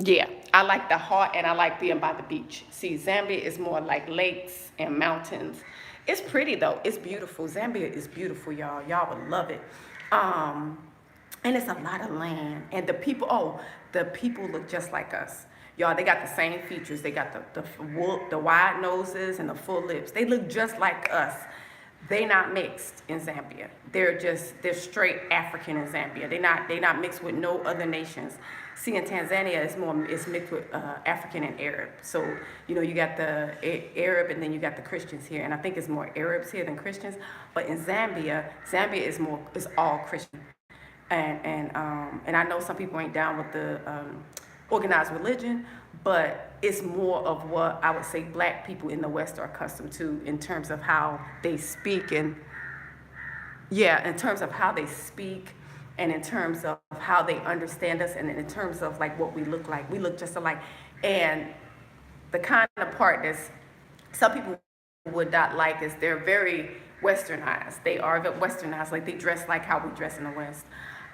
Yeah, I like the hot, and I like being by the beach. See, Zambia is more like lakes and mountains. It's pretty though. It's beautiful. Zambia is beautiful, y'all. Y'all would love it. And it's a lot of land. And the people look just like us. Y'all, they got the same features. They got the wide noses and the full lips. They look just like us. They not mixed in Zambia. They're straight African in Zambia. They not mixed with no other nations. See, in Tanzania, it's mixed with African and Arab. So, you got the Arab, and then you got the Christians here. And I think it's more Arabs here than Christians. But in Zambia is all Christian. And I know some people ain't down with the organized religion, but it's more of what I would say black people in the West are accustomed to in terms of how they speak, and in terms of how they speak, and in terms of how they understand us, and in terms of like what we look like. We look just alike. And the kind of part that's some people would not like is they're very westernized. They are westernized, like they dress like how we dress in the West.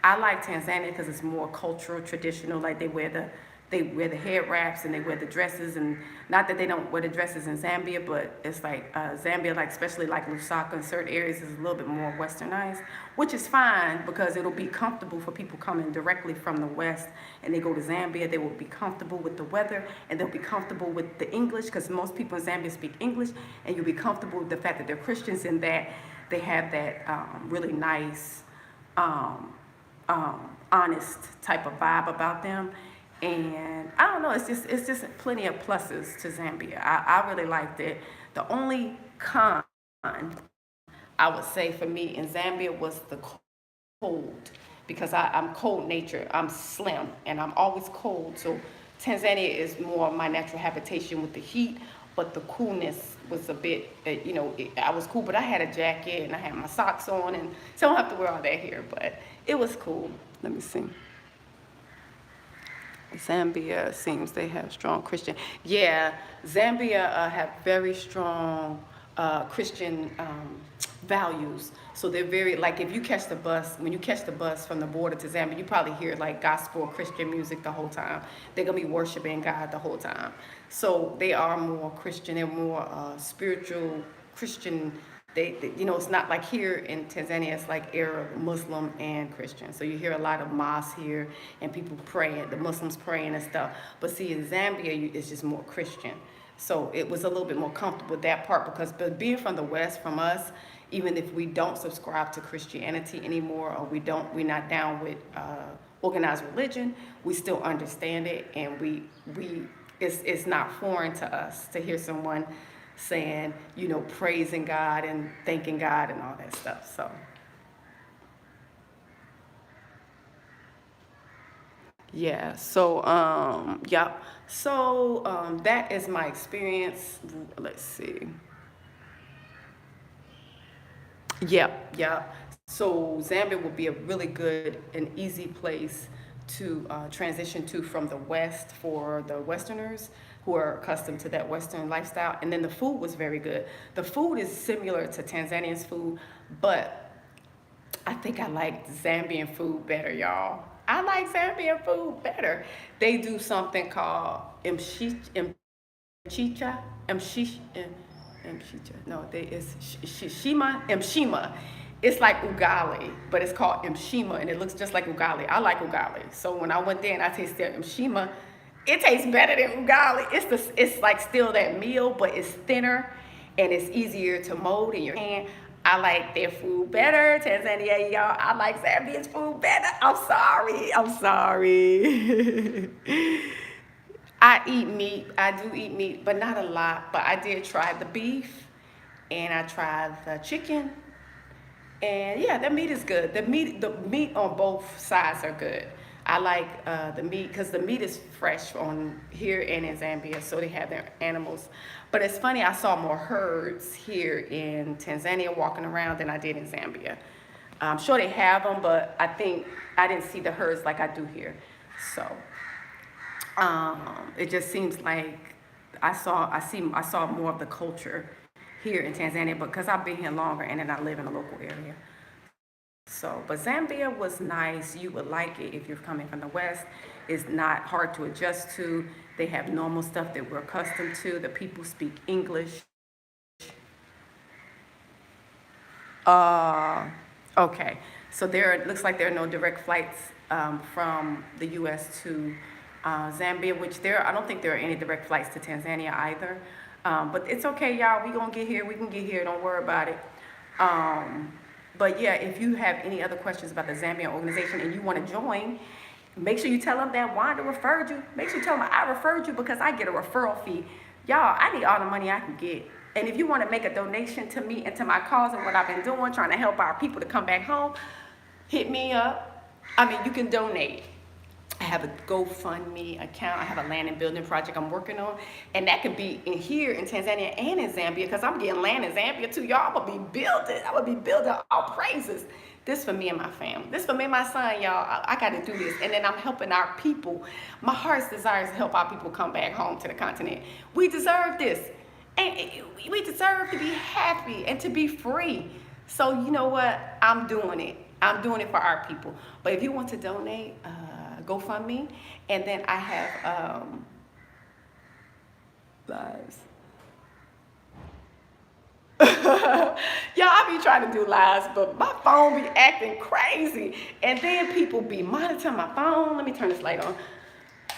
I like Tanzania because it's more cultural, traditional. Like they wear the head wraps, and they wear the dresses, and not that they don't wear the dresses in Zambia, but it's like Zambia, like especially like Lusaka in certain areas, is a little bit more westernized, which is fine because it'll be comfortable for people coming directly from the West, and they go to Zambia. They will be comfortable with the weather, and they'll be comfortable with the English because most people in Zambia speak English, and you'll be comfortable with the fact that they're Christians and that they have that really nice, honest type of vibe about them. And I don't know, it's just plenty of pluses to Zambia. I really liked it. The only con I would say for me in Zambia was the cold, because I'm cold natured. I'm slim and I'm always cold. So Tanzania is more my natural habitation with the heat, but the coolness was a bit, I was cool, but I had a jacket and I had my socks on, and so I don't have to wear all that here, but it was cool. Let me see. Zambia seems they have strong Christian. Yeah, Zambia have very strong Christian values. So they're very, like if you catch the bus, when you catch the bus from the border to Zambia, you probably hear like gospel Christian music the whole time. They're going to be worshiping God the whole time. So they are more Christian. They're more spiritual Christian you know, it's not like here in Tanzania, it's like Arab, Muslim, and Christian. So you hear a lot of mosques here and people praying, the Muslims praying and stuff. But see, in Zambia, it's just more Christian. So it was a little bit more comfortable with that part because being from the West, from us, even if we don't subscribe to Christianity anymore, or we're not down with organized religion, we still understand it, and it's not foreign to us to hear someone saying, you know, praising God and thanking God and all that stuff. So yeah, so yeah, so that is my experience. Let's see. Yep, yep. So Zambia will be a really good and easy place to transition to from the West for the Westerners who are accustomed to that Western lifestyle. And then the food was very good. The food is similar to Tanzanian's food, but I think I like Zambian food better, y'all. I like Zambian food better. They do something called mchicha, mchicha. No, it's mshima. It's like ugali, but it's called mshima, and it looks just like ugali. I like ugali, so when I went there and I tasted mshima, it tastes better than ugali. It's like still that meal, but it's thinner and it's easier to mold in your hand. I like their food better. Tanzania, y'all, I like Zambia's food better. I'm sorry. I'm sorry. I eat meat. I do eat meat, but not a lot. But I did try the beef, and I tried the chicken. And yeah, the meat is good. The meat on both sides are good. I like the meat because the meat is fresh on here and in Zambia, so they have their animals. But it's funny, I saw more herds here in Tanzania walking around than I did in Zambia. I'm sure they have them, but I think I didn't see the herds like I do here. So it just seems like I saw more of the culture here in Tanzania because I've been here longer and then I live in a local area. So, but Zambia was nice. You would like it if you're coming from the West. It's not hard to adjust to. They have normal stuff that we're accustomed to. The people speak English. Uh, okay. So it looks like there are no direct flights from the U.S. to Zambia, I don't think there are any direct flights to Tanzania either. But it's okay, y'all. We gonna get here. We can get here. Don't worry about it. But yeah, if you have any other questions about the Zambian organization and you want to join, make sure you tell them that Wanda referred you. Make sure you tell them I referred you because I get a referral fee. Y'all, I need all the money I can get. And if you want to make a donation to me and to my cause and what I've been doing, trying to help our people to come back home, hit me up. I mean, you can donate. I have a GoFundMe account. I have a land and building project I'm working on. And that could be in here in Tanzania and in Zambia because I'm getting land in Zambia too. Y'all, I'm going to be building. I'm going to be building all praises. This for me and my family. This for me and my son, y'all. I got to do this. And then I'm helping our people. My heart's desire is to help our people come back home to the continent. We deserve this. And we deserve to be happy and to be free. So you know what? I'm doing it. I'm doing it for our people. But if you want to donate, GoFundMe, and then I have lives. Y'all, I be trying to do lives, but my phone be acting crazy, and then people be monitoring my phone. Let me turn this light on.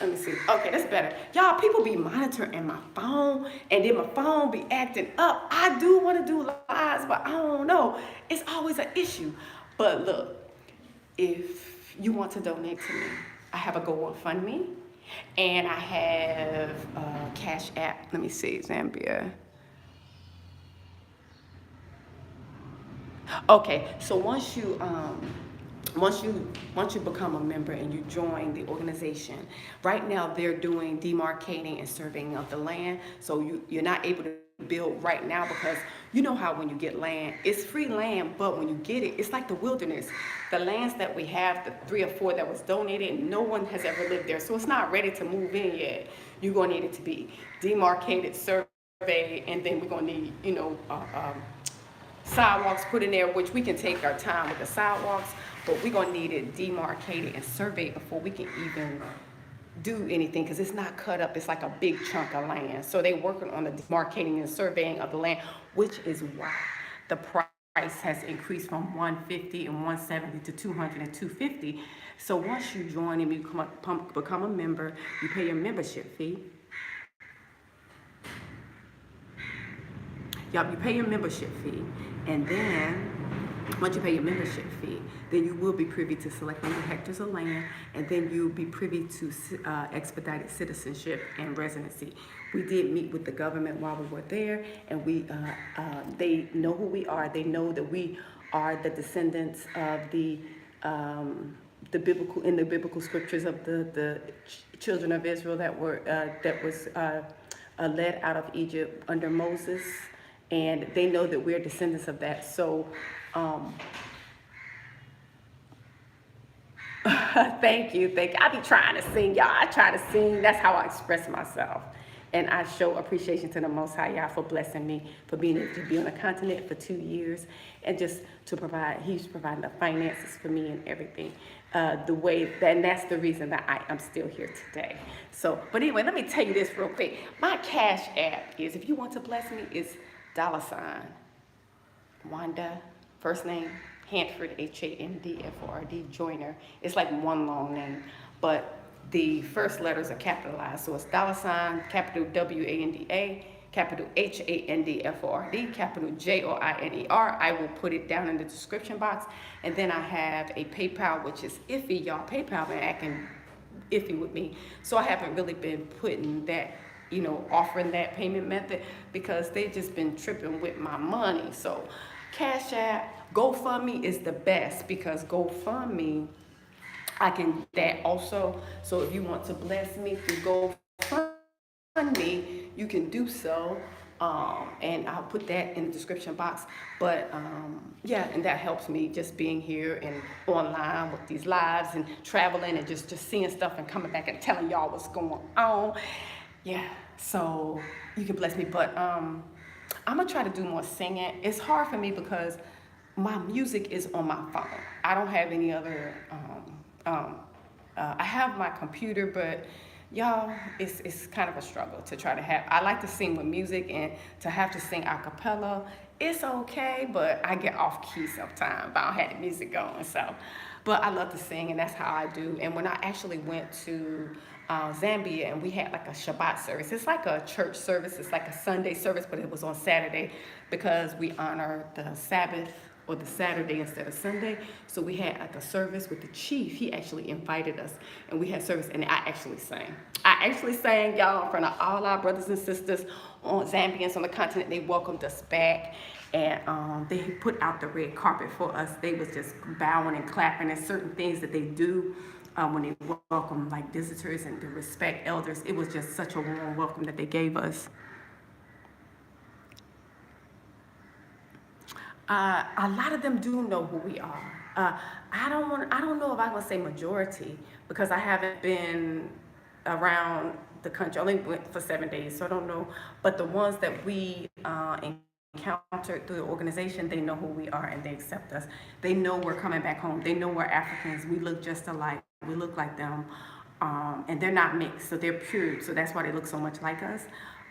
Let me see. Okay, that's better. Y'all, people be monitoring my phone, and then my phone be acting up. I do want to do lives, but I don't know. It's always an issue. But look, if you want to donate to me, I have a GoFundMe, and I have Cashapp. Let me see, Zambia. Okay, so once you become a member and you join the organization, right now they're doing demarcating and surveying of the land. So you're not able to build right now because you know how when you get land, it's free land, but when you get it, it's like the wilderness. The lands that we have, the 3 or 4 that was donated, no one has ever lived there. So it's not ready to move in yet. You're going to need it to be demarcated, surveyed, and then we're going to need, sidewalks put in there, which we can take our time with the sidewalks, but we're going to need it demarcated and surveyed before we can even do anything because it's not cut up. It's like a big chunk of land. So they're working on the demarcating and surveying of the land, which is why the price has increased from 150 and 170 to 200 and 250. So once you join and you become a member, you pay your membership fee. Y'all, you pay your membership fee, and then once you pay your membership fee, then you will be privy to select 100 hectares of land, and then you'll be privy to expedited citizenship and residency. We did meet with the government while we were there, and they know who we are. They know that we are the descendants of the biblical scriptures of the children of Israel that was led out of Egypt under Moses. And they know that we're descendants of that. So, thank you. I be trying to sing, y'all. I try to sing. That's how I express myself. And I show appreciation to the Most High, y'all, for blessing me, for being able to be on the continent for 2 years, and just to provide, he's providing the finances for me and everything. And that's the reason that I am still here today. So, but anyway, let me tell you this real quick. My Cash App is, if you want to bless me, is $Wanda, first name, Handford, Handford, Joiner. It's like one long name, but the first letters are capitalized. So it's capital WANDA, capital HANDFORD, capital JOINER. I will put it down in the description box. And then I have a PayPal, which is iffy, y'all. PayPal been acting iffy with me. So I haven't really been putting that, offering that payment method, because they just been tripping with my money. So Cash App, GoFundMe is the best, because GoFundMe, I can do that also. So if you want to bless me through GoFundMe, you can do so. And I'll put that in the description box. But yeah, and that helps me just being here and online with these lives and traveling and just seeing stuff and coming back and telling y'all what's going on. Yeah, so you can bless me. But I'm gonna try to do more singing. It's hard for me because my music is on my phone. I don't have any other, I have my computer, but y'all, it's kind of a struggle to try to have. I like to sing with music, and to have to sing a cappella, it's okay, but I get off key sometimes. I don't have the music going, so. But I love to sing, and that's how I do. And when I actually went to Zambia, and we had like a Shabbat service. It's like a church service. It's like a Sunday service, but it was on Saturday because we honor the Sabbath, or the Saturday instead of Sunday. So we had like a service with the chief. He actually invited us, and we had service, and I actually sang, y'all, in front of all our brothers and sisters Zambians on the continent. They welcomed us back, and they put out the red carpet for us. They was just bowing and clapping, and certain things that they do when they welcome like visitors and to respect elders. It was just such a warm welcome that they gave us. A lot of them do know who we are. I don't know if I'm gonna say majority, because I haven't been around the country. I only went for 7 days, so I don't know. But the ones that we encountered through the organization, they know who we are and they accept us. They know we're coming back home. They know we're Africans. We look just alike. We look like them, and they're not mixed, so they're pure. So that's why they look so much like us.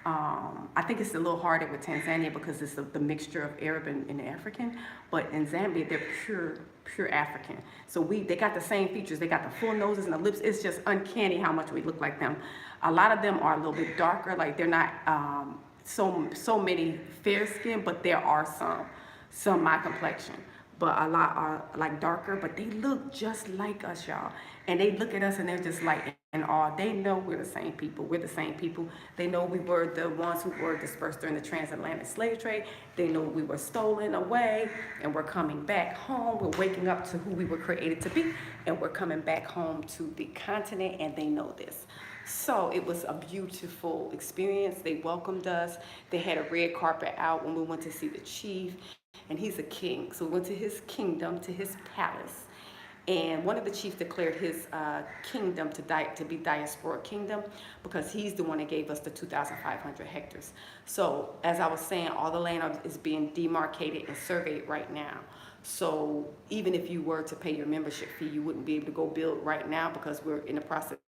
I think it's a little harder with Tanzania because it's the mixture of Arab and African, but in Zambia, they're pure African. So they got the same features. They got the full noses and the lips. It's just uncanny how much we look like them. A lot of them are a little bit darker, like they're not so many fair skin, but there are some my complexion. But a lot are like darker, but they look just like us, y'all. And they look at us and they're just like in awe. They know we're the same people. We're the same people. They know we were the ones who were dispersed during the transatlantic slave trade. They know we were stolen away, and we're coming back home. We're waking up to who we were created to be, and we're coming back home to the continent, and they know this. So it was a beautiful experience. They welcomed us. They had a red carpet out when we went to see the chief. And he's a king. So we went to his kingdom, to his palace. And one of the chiefs declared his kingdom to be diaspora kingdom, because he's the one that gave us the 2,500 hectares. So as I was saying, all the land is being demarcated and surveyed right now. So even if you were to pay your membership fee, you wouldn't be able to go build right now, because we're in the process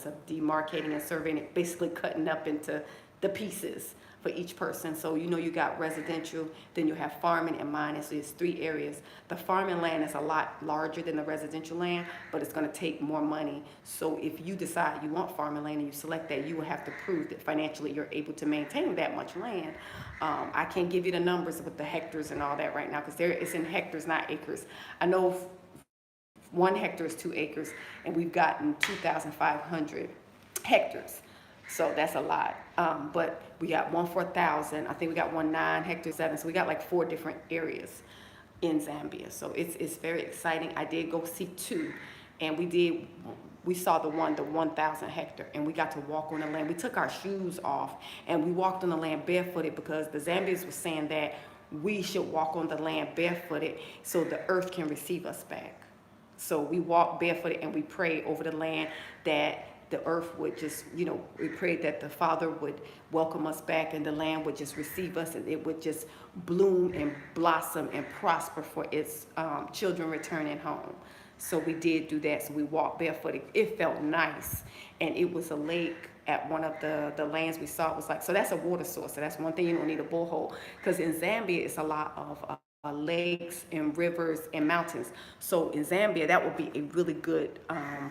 of demarcating and surveying it, basically cutting up into the pieces for each person. So you got residential, then you have farming and mining. So it's 3 areas. The farming land is a lot larger than the residential land, but it's going to take more money. So if you decide you want farming land and you select that, you will have to prove that financially you're able to maintain that much land. I can't give you the numbers with the hectares and all that right now, because it's in hectares, not acres. I know 1 hectare is 2 acres, and we've gotten 2,500 hectares. So that's a lot. But we got one for 1,000. I think we got 1 9 hectares, 7. So we got like 4 different areas in Zambia. So it's very exciting. I did go see 2, and we saw the 1,000 hectare, and we got to walk on the land. We took our shoes off and we walked on the land barefooted, because the Zambians were saying that we should walk on the land barefooted so the earth can receive us back. So we walked barefooted and we prayed over the land that the earth would just, we prayed that the Father would welcome us back and the land would just receive us, and it would just bloom and blossom and prosper for its children returning home. So we did do that. So we walked barefooted. It felt nice. And it was a lake at one of the lands we saw. It was like, so that's a water source. So that's one thing, you don't need a borehole. Because in Zambia, it's a lot of lakes and rivers and mountains. So in Zambia, that would be a really good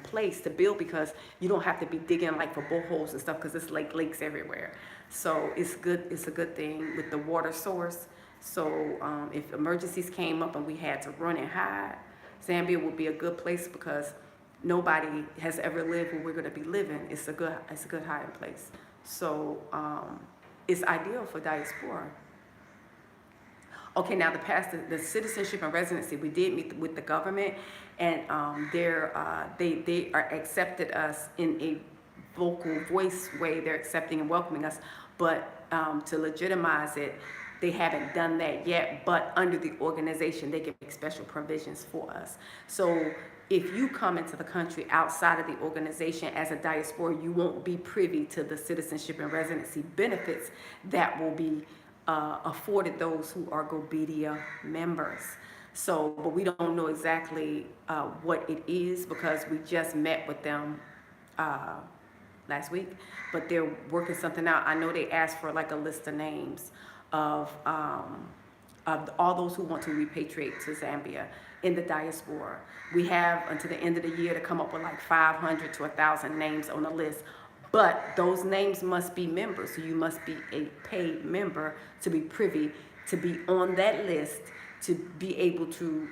place to build, because you don't have to be digging like for boreholes and stuff, because it's like lakes everywhere. So it's good. It's a good thing with the water source. So if emergencies came up and we had to run and hide, Zambia would be a good place, because nobody has ever lived where we're going to be living. It's a good hiding place. So it's ideal for diaspora. Okay, now the citizenship and residency, we did meet with the government, and they are accepted us in a vocal voice way. They're accepting and welcoming us, but to legitimize it, they haven't done that yet. But under the organization, they can make special provisions for us. So if you come into the country outside of the organization as a diaspora, you won't be privy to the citizenship and residency benefits that will be afforded those who are GoBedia members. So, but we don't know exactly what it is, because we just met with them last week, but they're working something out. I know they asked for like a list of names of all those who want to repatriate to Zambia in the diaspora. We have until the end of the year to come up with like 500 to 1,000 names on the list. But those names must be members. So you must be a paid member to be privy to be on that list, to be able to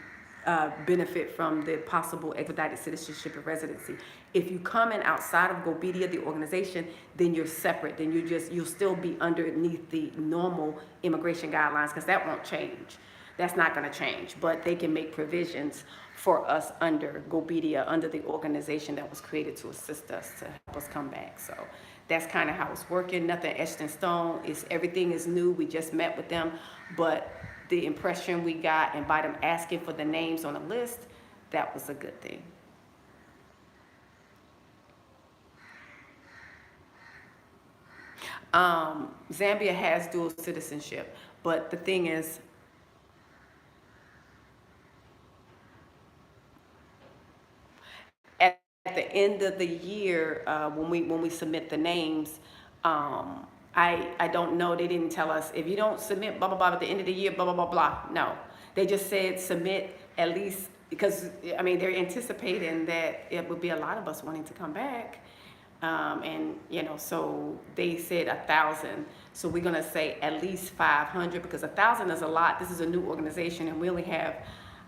benefit from the possible expedited citizenship and residency. If you come in outside of GoBedia, the organization, then you're separate. Then you'll still be underneath the normal immigration guidelines, because that won't change. That's not going to change. But they can make provisions for us under GoBedia, under the organization that was created to assist us, to help us come back. So that's kind of how it's working. Nothing etched in stone. Everything is new. We just met with them, but the impression we got, and by them asking for the names on the list, that was a good thing. Zambia has dual citizenship, but the thing is, at the end of the year, when we submit the names, I don't know. They didn't tell us if you don't submit blah blah blah at the end of the year, blah blah blah blah. No, they just said submit at least, because I mean they're anticipating that it would be a lot of us wanting to come back, and so they said 1,000. So we're gonna say at least 500, because 1,000 is a lot. This is a new organization, and we only have,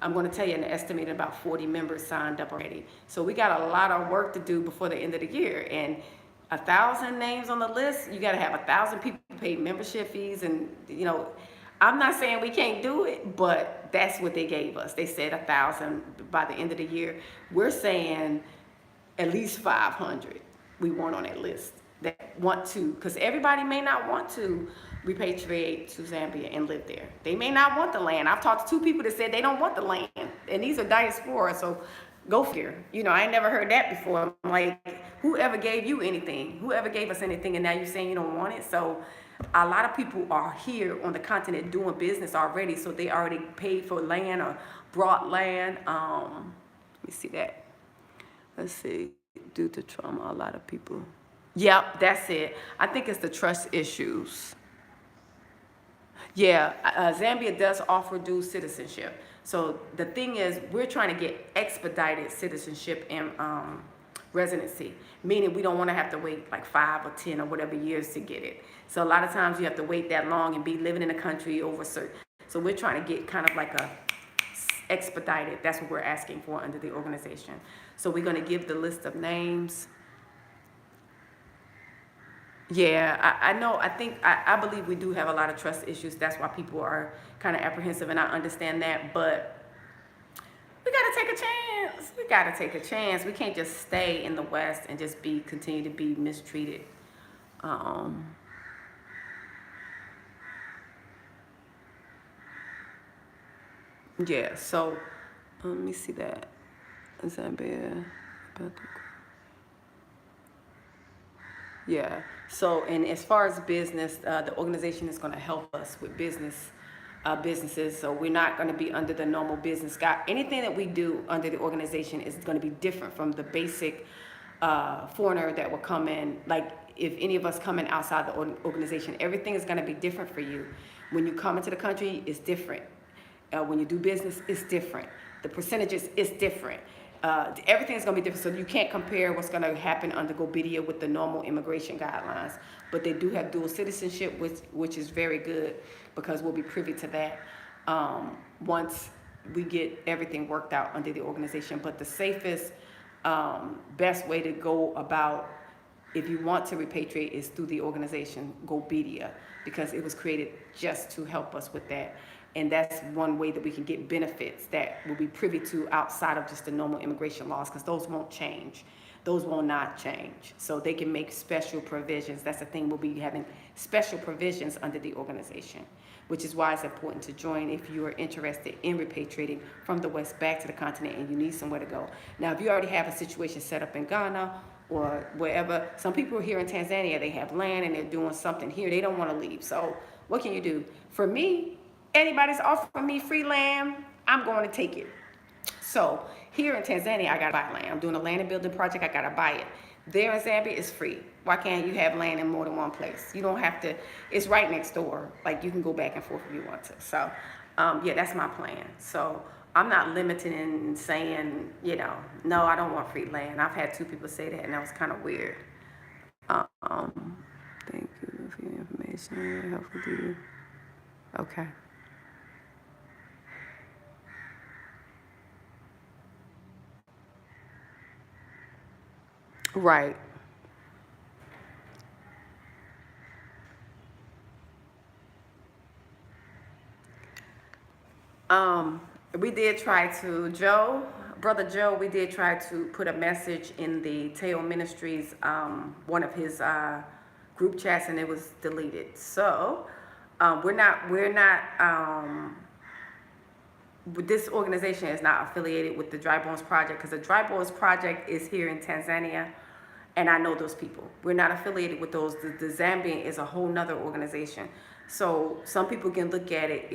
I'm going to tell you, an estimated about 40 members signed up already. So we got a lot of work to do before the end of the year. And 1,000 names on the list, you got to have 1,000 people pay membership fees. And, I'm not saying we can't do it, but that's what they gave us. They said 1,000 by the end of the year. We're saying at least 500 we want on that list that want to, because everybody may not want to repatriate to Zambia and live there. They may not want the land. I've talked to 2 people that said they don't want the land, and these are diaspora, so go figure. I ain't never heard that before. I'm like, whoever gave you anything? Whoever gave us anything, and now you're saying you don't want it? So a lot of people are here on the continent doing business already, so they already paid for land or brought land. Let me see that. Let's see. Due to trauma, a lot of people. Yep, that's it. I think it's the trust issues. Yeah, Zambia does offer dual citizenship. So the thing is, we're trying to get expedited citizenship and residency, meaning we don't want to have to wait like 5 or 10 or whatever years to get it. So a lot of times you have to wait that long and be living in the country over certain. So we're trying to get kind of like a expedited. That's what we're asking for under the organization. So we're going to give the list of names. Yeah, I know. I believe we do have a lot of trust issues. That's why people are kind of apprehensive, and I understand that. But we got to take a chance. We got to take a chance. We can't just stay in the West and just continue to be mistreated. Um, yeah. So let me see that. Zambia. Yeah. So, and as far as business, the organization is going to help us with businesses. So we're not going to be under the normal business guide. Anything that we do under the organization is going to be different from the basic foreigner that will come in. Like if any of us come in outside the organization, everything is going to be different for you. When you come into the country, it's different. When you do business, it's different. The percentages is different. Everything is going to be different, so you can't compare what's going to happen under GoBidia with the normal immigration guidelines. But they do have dual citizenship, which is very good because we'll be privy to that once we get everything worked out under the organization. But the safest, best way to go about if you want to repatriate is through the organization GoBidia, because it was created just to help us with that. And that's one way that we can get benefits that we'll be privy to outside of just the normal immigration laws, because those won't change. Those will not change. So they can make special provisions. That's the thing. We'll be having special provisions under the organization, which is why it's important to join if you are interested in repatriating from the West back to the continent and you need somewhere to go. Now, if you already have a situation set up in Ghana or wherever, some people are here in Tanzania, they have land and they're doing something here. They don't want to leave. So what can you do? For me, anybody's offering me free land, I'm going to take it. So here in Tanzania, I gotta buy land. I'm doing a land and building project, I gotta buy it. There in Zambia, it's free. Why can't you have land in more than one place? You don't have to, it's right next door. Like you can go back and forth if you want to. So yeah, that's my plan. So I'm not limiting and saying, no, I don't want free land. I've had 2 people say that and that was kind of weird. Thank you for your information. Very helpful to you. Okay. Right. We did try to, Brother Joe, we did try to put a message in the Teo Ministries, one of his group chats, and it was deleted. So we're not, this organization is not affiliated with the Dry Bones Project, because the Dry Bones Project is here in Tanzania, and I know those people. We're not affiliated with those. The Zambian is a whole nother organization. So some people can look at it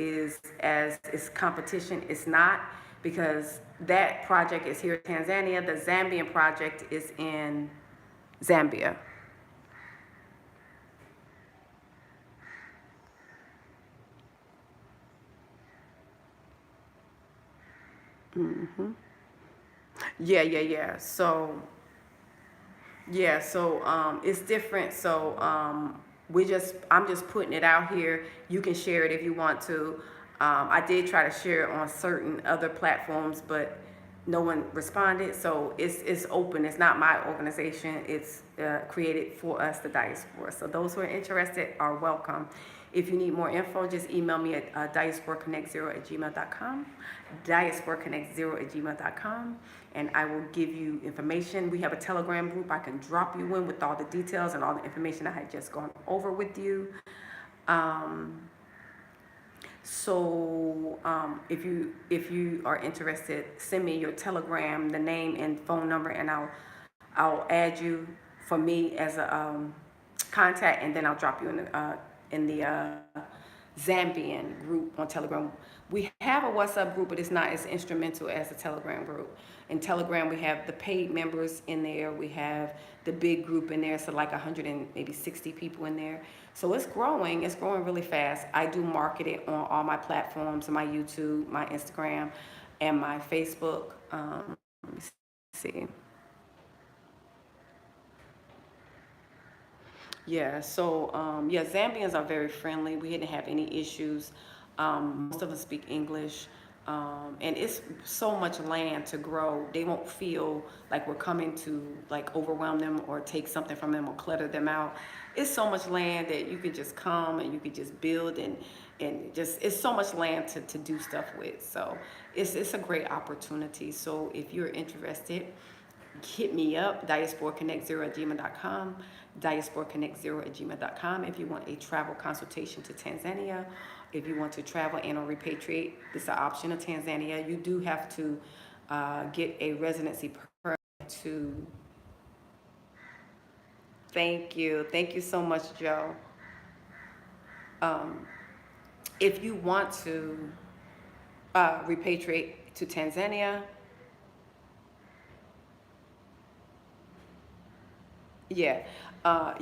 as it's competition. It's not, because that project is here in Tanzania. The Zambian project is in Zambia. Yeah. So it's different. So I'm just putting it out here. You can share it if you want to. I did try to share it on certain other platforms, but no one responded. So it's open. It's not my organization. It's created for us, the diaspora. So those who are interested are welcome. If you need more info, just email me at diasporaconnect0@gmail.com, diasporaconnect0@gmail.com, and I will give you information. We have a Telegram group. I can drop you in with all the details and all the information I had just gone over with you. If you are interested, send me your Telegram, the name and phone number, and I'll add you for me as a contact, and then I'll drop you in the Zambian group on Telegram. We have a WhatsApp group, but it's not as instrumental as the Telegram group. In Telegram, we have the paid members in there. We have the big group in there, so like 100 and maybe 60 people in there. So it's growing. It's growing really fast. I do market it on all my platforms, my YouTube, my Instagram, and my Facebook. Let me see. Yeah, so yeah, Zambians are very friendly. We didn't have any issues. Most of us speak English, and it's so much land to grow. They won't feel like we're coming to like overwhelm them or take something from them or clutter them out. It's so much land that you could just come and you could just build and just it's so much land to do stuff with. So it's a great opportunity. So if you're interested, hit me up, diasporaconnect0@gmail.com, diasporaconnect0@gmail.com. If you want a travel consultation to Tanzania, if you want to travel and or repatriate, this is an option of Tanzania. You do have to get a residency permit to. Thank you so much, Joe. If you want to repatriate to Tanzania, yeah,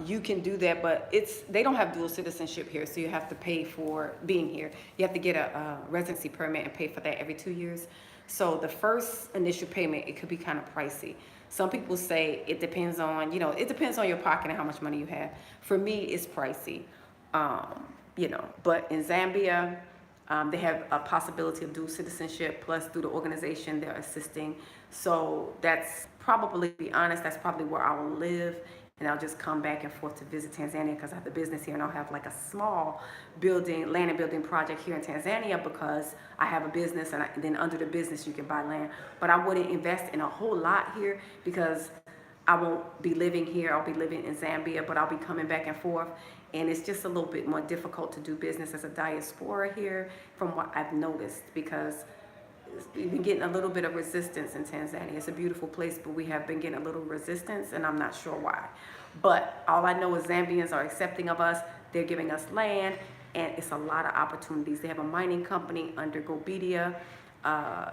you can do that, but they don't have dual citizenship here, so you have to pay for being here. You have to get a residency permit and pay for that every 2 years. So the first initial payment, it could be kind of pricey. Some people say it depends on, it depends on your pocket and how much money you have. For me, it's pricey, but in Zambia, they have a possibility of dual citizenship, plus through the organization they're assisting. So that's probably, to be honest, that's probably where I will live. And I'll just come back and forth to visit Tanzania because I have the business here, and I'll have like a small land and building project here in Tanzania because I have a business, and then under the business you can buy land. But I wouldn't invest in a whole lot here because I won't be living here. I'll be living in Zambia, but I'll be coming back and forth. And it's just a little bit more difficult to do business as a diaspora here from what I've noticed, because we've been getting a little bit of resistance in Tanzania. It's a beautiful place, but we have been getting a little resistance, and I'm not sure why. But all I know is Zambians are accepting of us. They're giving us land, and it's a lot of opportunities. They have a mining company under Gobedia.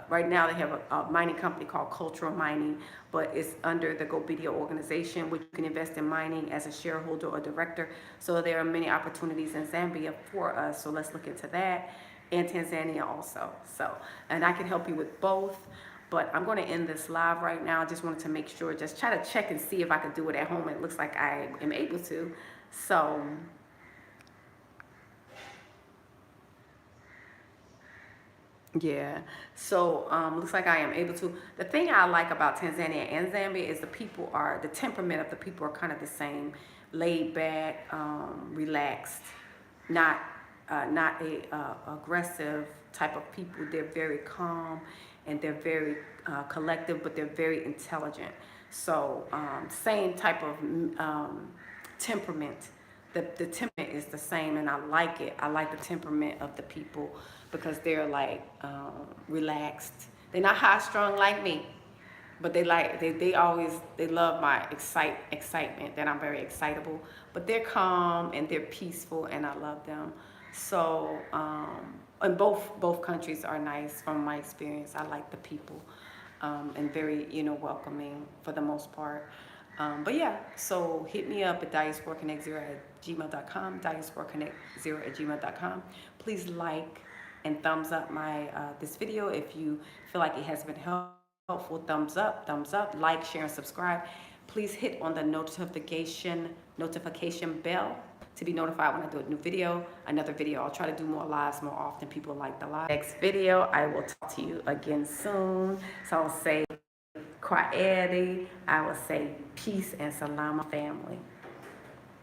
Right now they have a mining company called Cultural Mining, but it's under the Gobedia organization, which you can invest in mining as a shareholder or director. So there are many opportunities in Zambia for us. So let's look into that. And Tanzania also. So, and I can help you with both, but I'm going to end this live right now. I just wanted to make sure, just try to check and see if I could do it at home. It looks like I am able to. So, yeah. So, looks like I am able to. The thing I like about Tanzania and Zambia is the temperament of the people are kind of the same. Laid back, relaxed, not a aggressive type of people. They're very calm and they're very collective, but they're very intelligent. So same type of temperament. The temperament is the same, and I like it. I like the temperament of the people because they're like relaxed. They're not high strung like me, but they love my excitement, that I'm very excitable. But they're calm and they're peaceful, and I love them. So, and both countries are nice from my experience. I like the people, and very, welcoming for the most part. But yeah, so hit me up at diasporaconnect0@gmail.com, diasporaconnect0@gmail.com. Please like and thumbs up this video if you feel like it has been helpful. Thumbs up, like, share, and subscribe. Please hit on the notification bell to be notified when I do another video. I'll try to do more lives more often. People like the live. Next video, I will talk to you again soon. So I'll say Kwaheri, I will say peace and salama family.